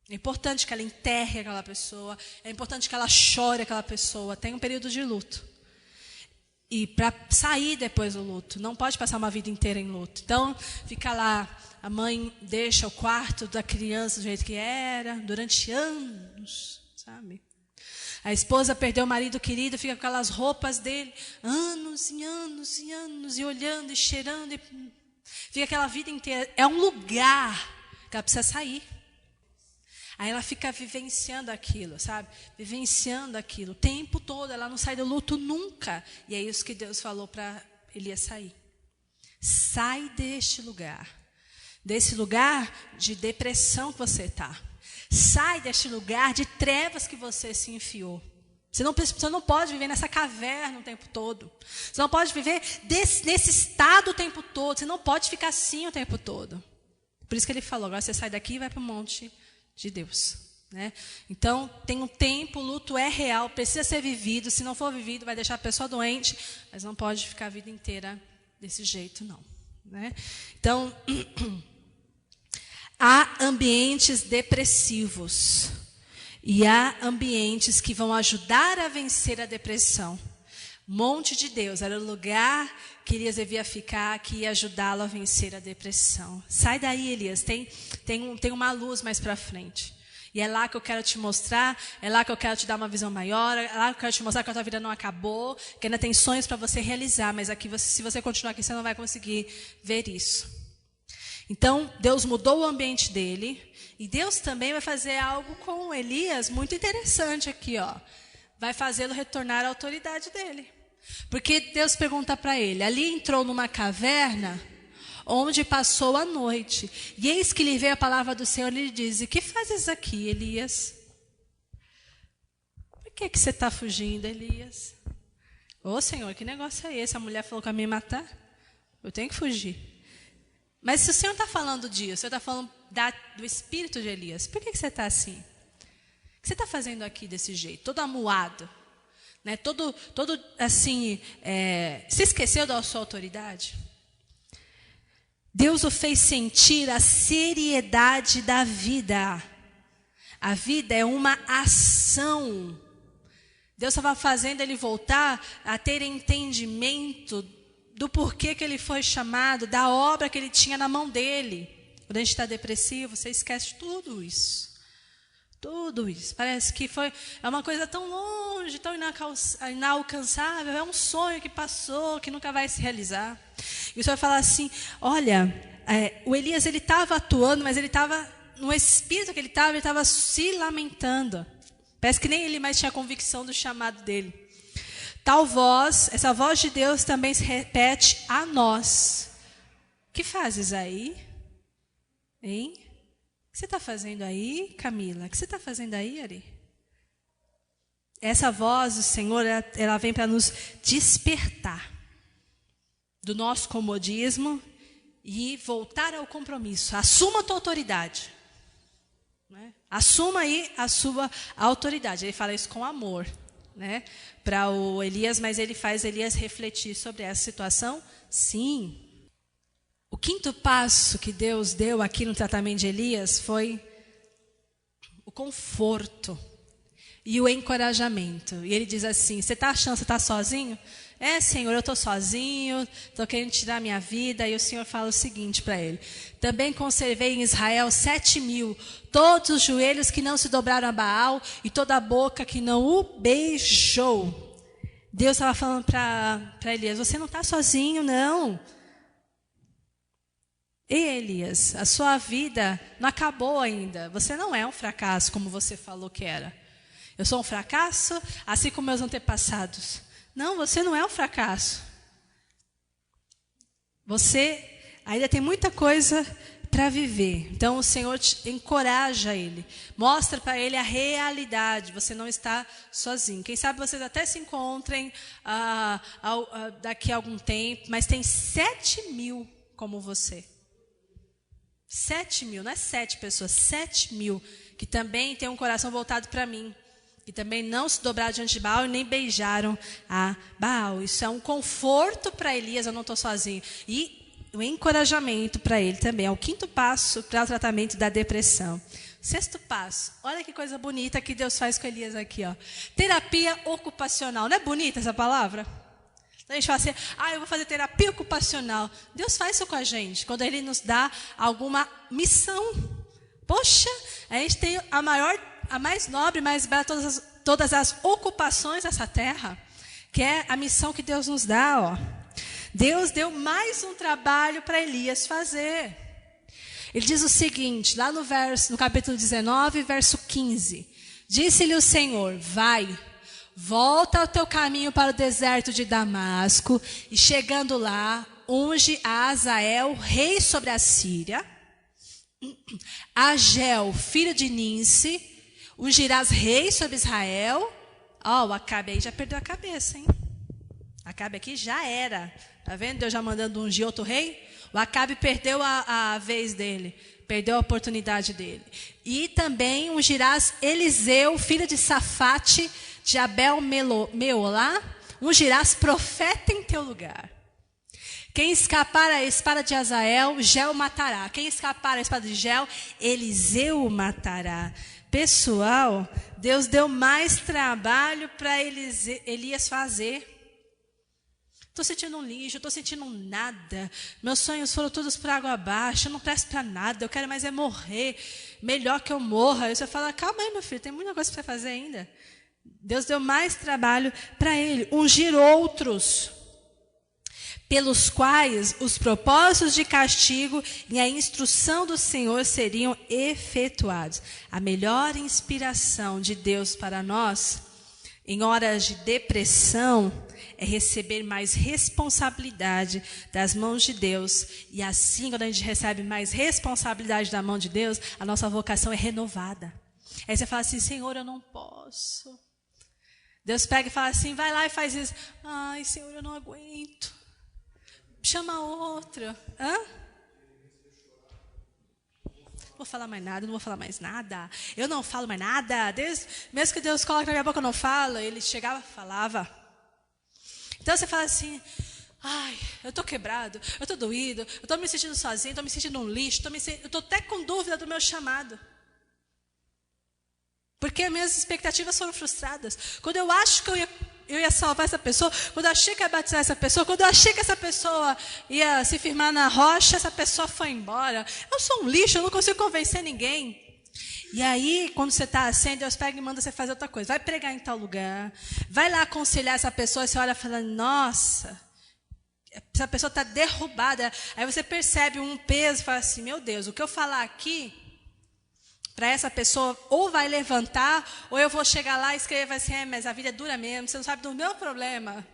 É importante que ela enterre aquela pessoa, é importante que ela chore aquela pessoa, tem um período de luto. E para sair depois do luto, não pode passar uma vida inteira em luto. Então, fica lá, a mãe deixa o quarto da criança do jeito que era, durante anos. Sabe? A esposa perdeu o marido querido, fica com aquelas roupas dele, anos e anos e anos, e olhando e cheirando, e fica aquela vida inteira. É um lugar que ela precisa sair. Aí ela fica vivenciando aquilo, sabe? Vivenciando aquilo o tempo todo, ela não sai do luto nunca. E é isso que Deus falou para Elias sair. Sai deste lugar, desse lugar de depressão que você está. Sai deste lugar de trevas que você se enfiou. Você não pode viver nessa caverna o tempo todo. Você não pode viver nesse estado o tempo todo. Você não pode ficar assim o tempo todo. Por isso que ele falou, agora você sai daqui e vai para o monte de Deus. né? Então, tem um tempo, o luto é real, precisa ser vivido. Se não for vivido, vai deixar a pessoa doente, mas não pode ficar a vida inteira desse jeito, não, né? Então, há ambientes depressivos e há ambientes que vão ajudar a vencer a depressão. Monte de Deus era o lugar que Elias devia ficar, que ia ajudá-lo a vencer a depressão. Sai daí, Elias, tem uma luz mais para frente. E é lá que eu quero te mostrar, é lá que eu quero te dar uma visão maior, é lá que eu quero te mostrar que a tua vida não acabou, que ainda tem sonhos para você realizar, mas aqui, se você continuar aqui, você não vai conseguir ver isso. Então, Deus mudou o ambiente dele, e Deus também vai fazer algo com Elias muito interessante aqui, ó. Vai fazê-lo retornar à autoridade dele. Porque Deus pergunta para ele, ali entrou numa caverna, onde passou a noite. E eis que lhe veio a palavra do Senhor e lhe diz: que fazes aqui, Elias? Por que você está fugindo, Elias? Ô Senhor, que negócio é esse? A mulher falou que ia me matar? Eu tenho que fugir. Mas se o Senhor está falando disso, o Senhor está falando do espírito de Elias, por que você está assim? O que você está fazendo aqui desse jeito? Todo amuado, né? Todo assim, se esqueceu da sua autoridade? Deus o fez sentir a seriedade da vida. A vida é uma ação. Deus estava fazendo ele voltar a ter entendimento do porquê que ele foi chamado, da obra que ele tinha na mão dele. Quando a gente está depressivo, você esquece tudo isso. Tudo isso. Parece que é uma coisa tão longe, tão inalcançável. É um sonho que passou, que nunca vai se realizar. E o Senhor fala assim, olha, o Elias ele estava atuando, mas ele estava, no espírito que ele estava se lamentando. Parece que nem ele mais tinha convicção do chamado dele. Tal voz, essa voz de Deus também se repete a nós. O que fazes aí? Hein? O que você está fazendo aí, Camila? O que você está fazendo aí, Ari? Essa voz do Senhor, ela vem para nos despertar do nosso comodismo e voltar ao compromisso. Assuma a tua autoridade. Né? Assuma aí a sua autoridade. Ele fala isso com amor, né? Para o Elias, mas ele faz Elias refletir sobre essa situação. Sim. O quinto passo que Deus deu aqui no tratamento de Elias foi o conforto e o encorajamento. E ele diz assim, você está achando que você está sozinho? Senhor, eu estou sozinho, estou querendo tirar minha vida. E o Senhor fala o seguinte para ele: também conservei em Israel 7.000, todos os joelhos que não se dobraram a Baal e toda a boca que não o beijou. Deus estava falando para Elias, você não está sozinho, não. Ei, Elias, a sua vida não acabou ainda. Você não é um fracasso, como você falou que era. Eu sou um fracasso, assim como meus antepassados. Não, você não é um fracasso. Você ainda tem muita coisa para viver. Então o Senhor encoraja ele. Mostra para ele a realidade. Você não está sozinho. Quem sabe vocês até se encontrem daqui a algum tempo. Mas tem 7.000 como você. 7.000, não é 7 pessoas, 7.000, que também tem um coração voltado para mim, que também não se dobraram diante de Baal e nem beijaram a Baal. Isso é um conforto para Elias, eu não estou sozinho. E o encorajamento para ele também é o quinto passo para o tratamento da depressão. Sexto passo, olha que coisa bonita que Deus faz com Elias aqui, ó. Terapia ocupacional, não é bonita essa palavra? A gente fala assim, eu vou fazer terapia ocupacional. Deus faz isso com a gente, quando Ele nos dá alguma missão. Poxa, a gente tem a mais nobre, mais bela, todas as ocupações dessa terra, que é a missão que Deus nos dá, ó. Deus deu mais um trabalho para Elias fazer. Ele diz o seguinte, lá no capítulo 19, verso 15. Disse-lhe o Senhor, vai, volta ao teu caminho para o deserto de Damasco, e chegando lá, unge a Azael, rei sobre a Síria, a Gel, filho de Ninse, ungirás rei sobre Israel. O Acabe aí já perdeu a cabeça, hein? Acabe aqui já era. Tá vendo? Deus já mandando ungir outro rei. O Acabe perdeu a vez dele. Perdeu a oportunidade dele. E também ungirás Eliseu, filho de Safate, de Abel Meolá, ungirás profeta em teu lugar. Quem escapar à espada de Azael, Gel matará. Quem escapar à espada de Gel, Eliseu matará. Pessoal, Deus deu mais trabalho para Elias fazer. Estou sentindo um lixo, estou sentindo um nada. Meus sonhos foram todos para água abaixo, eu não presto para nada, eu quero mais é morrer. Melhor que eu morra. Aí você fala, calma aí, meu filho, tem muita coisa para fazer ainda. Deus deu mais trabalho para ele. Ungir outros, pelos quais os propósitos de castigo e a instrução do Senhor seriam efetuados. A melhor inspiração de Deus para nós, em horas de depressão, é receber mais responsabilidade das mãos de Deus. E assim, quando a gente recebe mais responsabilidade da mão de Deus, a nossa vocação é renovada. Aí você fala assim, Senhor, eu não posso. Deus pega e fala assim, vai lá e faz isso. Ai, Senhor, eu não aguento. Chama outro. Hã? Não vou falar mais nada, não vou falar mais nada. Eu não falo mais nada. Mesmo que Deus coloque na minha boca, eu não falo. Ele chegava e falava. Então você fala assim, ai, eu estou quebrado, eu estou doído, eu estou me sentindo sozinho, estou me sentindo um lixo, eu estou até com dúvida do meu chamado. Porque minhas expectativas foram frustradas. Quando eu acho que eu ia salvar essa pessoa, quando eu achei que ia batizar essa pessoa, quando eu achei que essa pessoa ia se firmar na rocha, essa pessoa foi embora. Eu sou um lixo, eu não consigo convencer ninguém. E aí, quando você está assim, Deus pega e manda você fazer outra coisa. Vai pregar em tal lugar, vai lá aconselhar essa pessoa, e você olha e fala, nossa, essa pessoa está derrubada. Aí você percebe um peso e fala assim, meu Deus, o que eu falar aqui, para essa pessoa, ou vai levantar, ou eu vou chegar lá e escrever assim, mas a vida é dura mesmo, você não sabe do meu problema.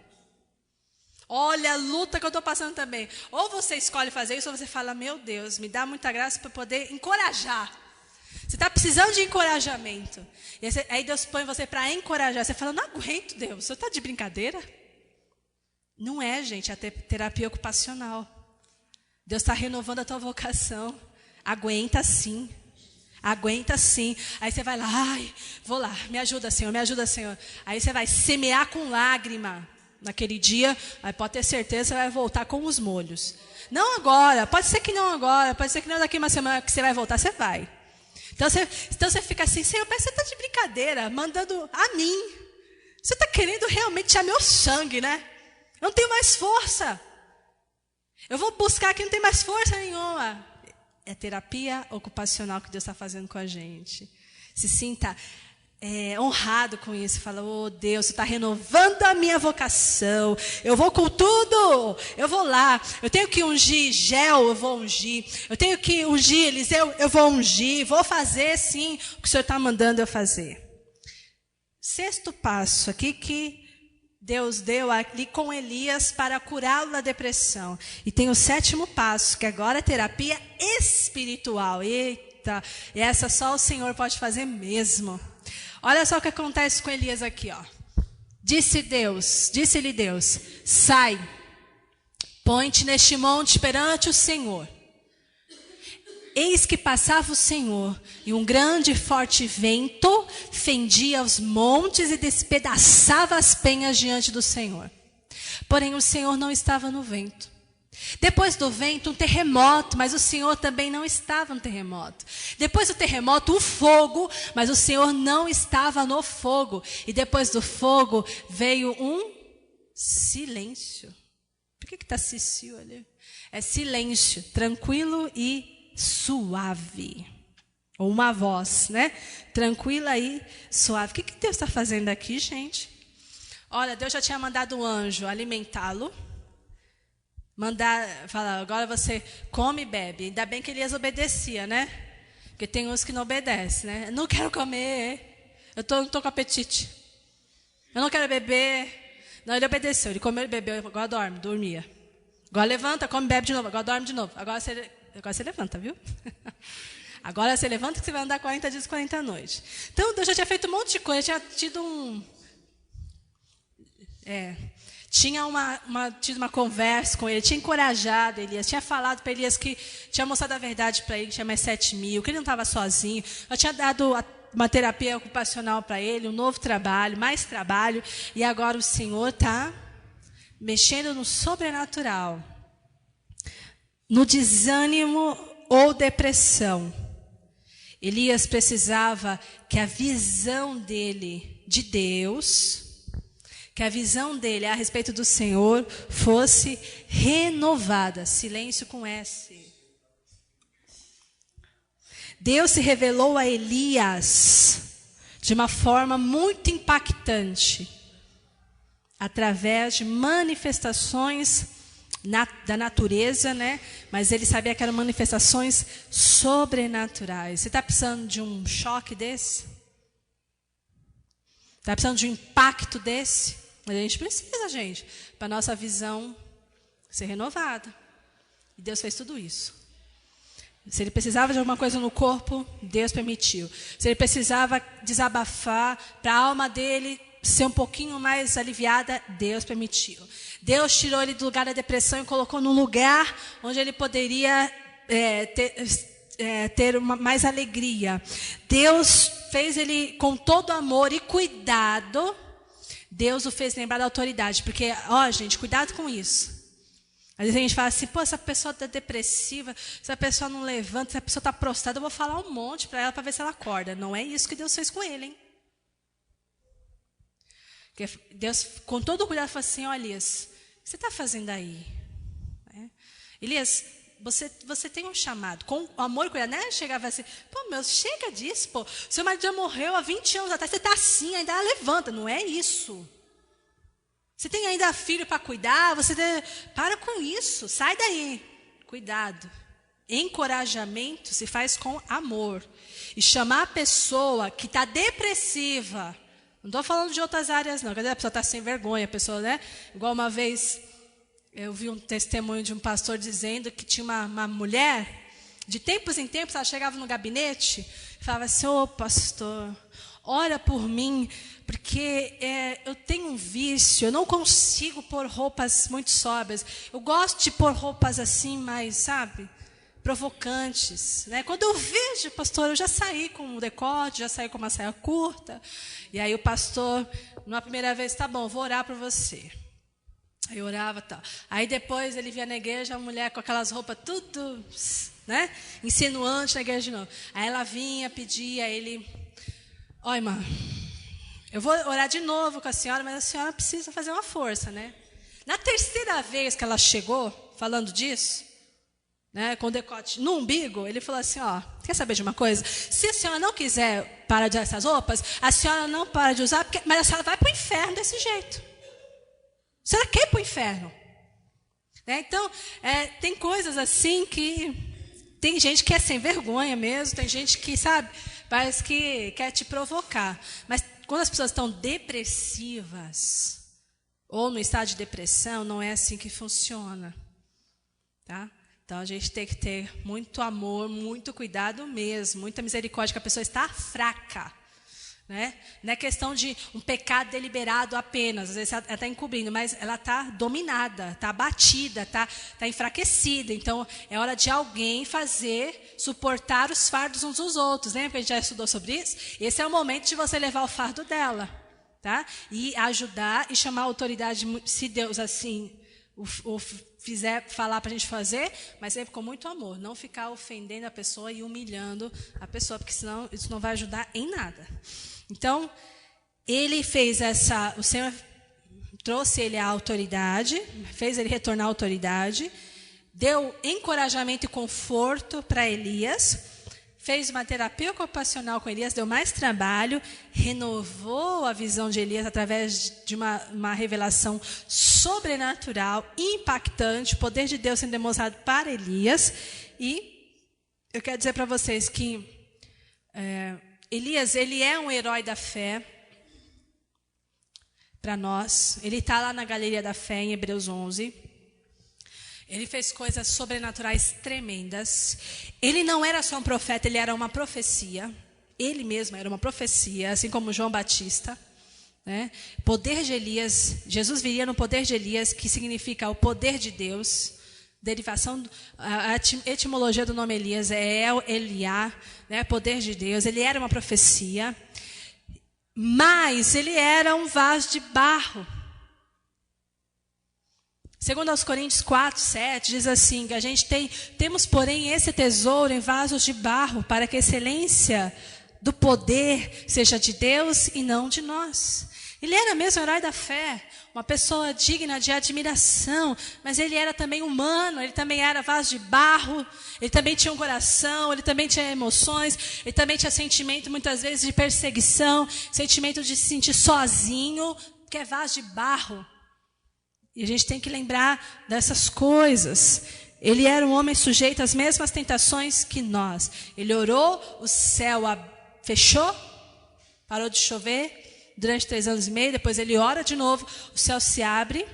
Olha a luta que eu estou passando também. Ou você escolhe fazer isso, ou você fala, meu Deus, me dá muita graça para poder encorajar. Você está precisando de encorajamento. E aí Deus põe você para encorajar. Você fala, não aguento, Deus, você está de brincadeira? Não é, gente, é a terapia ocupacional. Deus está renovando a tua vocação. Aguenta sim. Aguenta sim. Aí você vai lá, ai, vou lá, me ajuda, Senhor, me ajuda, Senhor. Aí você vai semear com lágrima. Naquele dia, aí pode ter certeza, você vai voltar com os molhos. Não agora, pode ser que não agora, pode ser que não daqui uma semana que você vai voltar, você vai. Então você fica assim, Senhor, parece que você está de brincadeira, mandando a mim. Você está querendo realmente tirar meu sangue, né? Eu não tenho mais força. Eu vou buscar aqui, não tem mais força nenhuma. É terapia ocupacional que Deus está fazendo com a gente. Se sinta honrado com isso. Fala, oh Deus, você está renovando a minha vocação. Eu vou com tudo. Eu vou lá. Eu tenho que ungir Gel, eu vou ungir. Eu tenho que ungir Eliseu, eu vou ungir. Vou fazer sim o que o Senhor está mandando eu fazer. Sexto passo aqui que Deus deu ali com Elias para curá-lo da depressão. E tem o sétimo passo, que agora é terapia espiritual. Eita, essa só o Senhor pode fazer mesmo. Olha só o que acontece com Elias aqui, ó. Disse-lhe Deus, sai, põe-te neste monte perante o Senhor. Eis que passava o Senhor, e um grande e forte vento fendia os montes e despedaçava as penhas diante do Senhor. Porém, o Senhor não estava no vento. Depois do vento, um terremoto, mas o Senhor também não estava no terremoto. Depois do terremoto, um fogo, mas o Senhor não estava no fogo. E depois do fogo, veio um silêncio. Por que está Cecil ali? É silêncio, tranquilo e suave. Ou uma voz, né? Tranquila e suave. O que Deus está fazendo aqui, gente? Olha, Deus já tinha mandado um anjo alimentá-lo. Falar, agora você come e bebe. Ainda bem que Elias obedecia, né? Porque tem uns que não obedecem, né? Não quero comer. Eu não tô com apetite. Eu não quero beber. Não, ele obedeceu. Ele comeu e bebeu. Agora dormia. Agora levanta, come e bebe de novo. Agora dorme de novo. Agora você levanta, viu? Agora você levanta que você vai andar 40 dias, 40 noites. Então, Deus já tinha feito um monte de coisa. Tinha tido tinha tido uma conversa com ele, tinha encorajado Elias, tinha falado para Elias que tinha mostrado a verdade para ele, que tinha mais 7.000, que ele não estava sozinho. Eu tinha dado uma terapia ocupacional para ele, um novo trabalho, mais trabalho. E agora o Senhor está mexendo no sobrenatural, no desânimo ou depressão. Elias precisava que a visão dele de Deus, que a visão dele a respeito do Senhor fosse renovada. Silêncio com S. Deus se revelou a Elias de uma forma muito impactante, através de manifestações da natureza, né? Mas ele sabia que eram manifestações sobrenaturais. Você está precisando de um choque desse? Está precisando de um impacto desse? A gente precisa, gente, para a nossa visão ser renovada. E Deus fez tudo isso. Se ele precisava de alguma coisa no corpo, Deus permitiu. Se ele precisava desabafar para a alma dele ser um pouquinho mais aliviada, Deus permitiu. Deus tirou ele do lugar da depressão e colocou num lugar onde ele poderia ter mais alegria. Deus fez ele com todo amor e cuidado. Deus o fez lembrar da autoridade. Porque, gente, cuidado com isso. Às vezes a gente fala assim, essa pessoa está depressiva, essa pessoa não levanta, essa pessoa está prostrada, eu vou falar um monte para ela para ver se ela acorda. Não é isso que Deus fez com ele, hein? Porque Deus, com todo o cuidado, falou assim, Elias, o que você está fazendo aí? Elias, você tem um chamado. Com amor e cuidado, né? Chegava assim, chega disso, seu marido já morreu há 20 anos atrás, você está assim, ainda levanta. Não é isso. Você tem ainda filho para cuidar, para com isso, sai daí. Cuidado. Encorajamento se faz com amor. E chamar a pessoa que está depressiva, não estou falando de outras áreas não, a pessoa está sem vergonha, a pessoa, né? Igual uma vez, eu vi um testemunho de um pastor dizendo que tinha uma mulher, de tempos em tempos, ela chegava no gabinete e falava assim, pastor, ora por mim, porque eu tenho um vício, eu não consigo pôr roupas muito sóbrias. Eu gosto de pôr roupas assim, mais, provocantes. Né? Quando eu vejo, pastor, eu já saí com um decote, já saí com uma saia curta. E aí o pastor, numa primeira vez, tá bom, vou orar por você. Aí eu orava e tal. Aí depois ele via na igreja a mulher com aquelas roupas tudo, né, insinuante na igreja de novo. Aí ela vinha, pedia, ele... irmã, eu vou orar de novo com a senhora, mas a senhora precisa fazer uma força, né? Na terceira vez que ela chegou, falando disso, né, com o decote no umbigo, ele falou assim, quer saber de uma coisa? Se a senhora não quiser parar de usar essas roupas, a senhora não para de usar, mas a senhora vai para o inferno desse jeito. A senhora quer ir para o inferno. Né? Então, tem coisas assim que... Tem gente que é sem vergonha mesmo, tem gente que, parece que quer te provocar. Mas quando as pessoas estão depressivas, ou no estado de depressão, não é assim que funciona. Tá? Então, a gente tem que ter muito amor, muito cuidado mesmo, muita misericórdia, que a pessoa está fraca. Né? Não é questão de um pecado deliberado apenas, às vezes ela está encobrindo, mas ela está dominada, está abatida, está enfraquecida. Então, é hora de alguém suportar os fardos uns dos outros. Lembra que a gente já estudou sobre isso? Esse é o momento de você levar o fardo dela, tá? E ajudar e chamar a autoridade, se Deus assim o fizer falar para a gente fazer, mas sempre com muito amor. Não ficar ofendendo a pessoa e humilhando a pessoa, porque senão isso não vai ajudar em nada. Então, ele fez o Senhor trouxe ele à autoridade, fez ele retornar à autoridade, deu encorajamento e conforto para Elias, fez uma terapia ocupacional com Elias, deu mais trabalho, renovou a visão de Elias através de uma revelação sobrenatural, impactante, o poder de Deus sendo demonstrado para Elias. E eu quero dizer para vocês que Elias, ele é um herói da fé para nós. Ele está lá na Galeria da Fé, em Hebreus 11. Ele fez coisas sobrenaturais tremendas. Ele não era só um profeta, ele era uma profecia. Ele mesmo era uma profecia, assim como João Batista. né? Poder de Elias, Jesus viria no poder de Elias, que significa o poder de Deus. Derivação, a etimologia do nome Elias é Eliá, né? Poder de Deus. Ele era uma profecia, mas ele era um vaso de barro. Segundo aos Coríntios 4:7, diz assim, que a gente temos, porém, esse tesouro em vasos de barro, para que a excelência do poder seja de Deus e não de nós. Ele era mesmo o herói da fé, uma pessoa digna de admiração, mas ele era também humano, ele também era vaso de barro, ele também tinha um coração, ele também tinha emoções, ele também tinha sentimento muitas vezes de perseguição, sentimento de se sentir sozinho, que é vaso de barro. E a gente tem que lembrar dessas coisas. Ele era um homem sujeito às mesmas tentações que nós. Ele orou, o céu fechou, parou de chover durante 3 anos e meio, depois ele ora de novo, o céu se abre,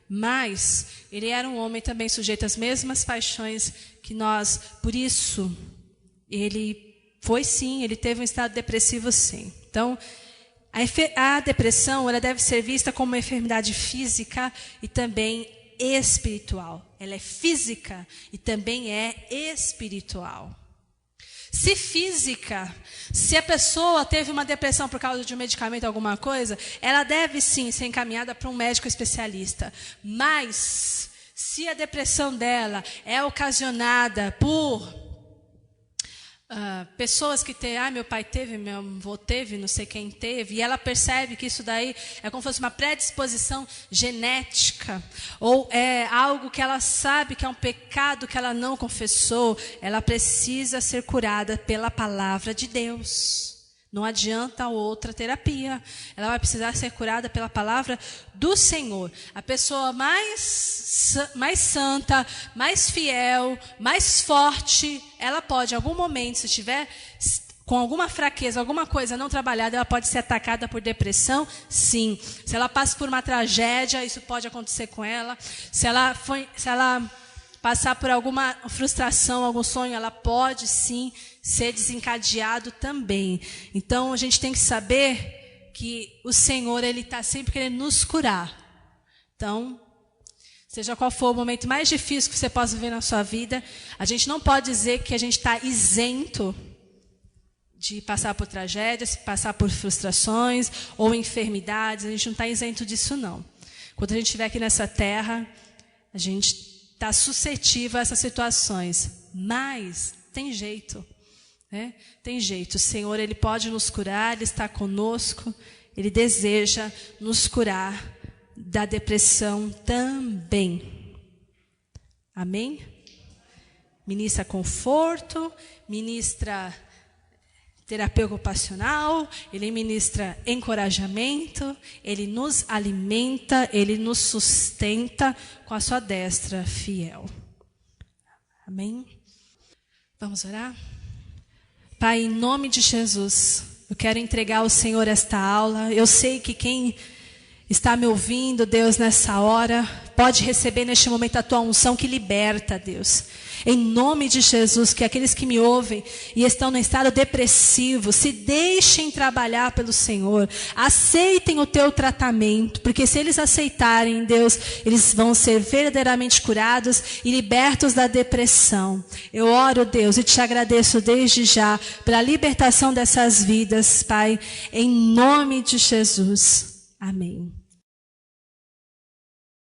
mas ele era um homem também sujeito às mesmas paixões que nós. Por isso, ele teve um estado depressivo sim. Então, a depressão, ela deve ser vista como uma enfermidade física e também espiritual. Ela é física e também é espiritual. Se física, se a pessoa teve uma depressão por causa de um medicamento, alguma coisa, ela deve sim ser encaminhada para um médico especialista. Mas, se a depressão dela é ocasionada por pessoas que meu pai teve, meu avô teve, não sei quem teve, e ela percebe que isso daí é como se fosse uma predisposição genética, ou é algo que ela sabe que é um pecado que ela não confessou, ela precisa ser curada pela palavra de Deus. Não adianta outra terapia. Ela vai precisar ser curada pela palavra do Senhor. A pessoa mais santa, mais fiel, mais forte, ela pode, em algum momento, se estiver com alguma fraqueza, alguma coisa não trabalhada, ela pode ser atacada por depressão, sim. Se ela passa por uma tragédia, isso pode acontecer com ela. Se ela passar por alguma frustração, algum sonho, ela pode sim ser desencadeado também. Então a gente tem que saber que o Senhor, Ele está sempre querendo nos curar. Então, seja qual for o momento mais difícil que você possa viver na sua vida, a gente não pode dizer que a gente está isento de passar por tragédias, passar por frustrações ou enfermidades. A gente não está isento disso não. Quando a gente estiver aqui nessa terra, a gente está suscetível a essas situações, mas tem jeito, né? Tem jeito. O Senhor, Ele pode nos curar, Ele está conosco, Ele deseja nos curar da depressão também. Amém? Ministra conforto, ministra terapia ocupacional, Ele ministra encorajamento, Ele nos alimenta, Ele nos sustenta com a sua destra fiel. Amém? Vamos orar? Pai, em nome de Jesus, eu quero entregar ao Senhor esta aula. Eu sei que quem está me ouvindo, Deus, nessa hora, pode receber neste momento a tua unção que liberta, Deus. Em nome de Jesus, que aqueles que me ouvem e estão no estado depressivo, se deixem trabalhar pelo Senhor, aceitem o teu tratamento, porque se eles aceitarem, Deus, eles vão ser verdadeiramente curados e libertos da depressão. Eu oro, Deus, e te agradeço desde já pela libertação dessas vidas, Pai, em nome de Jesus. Amém.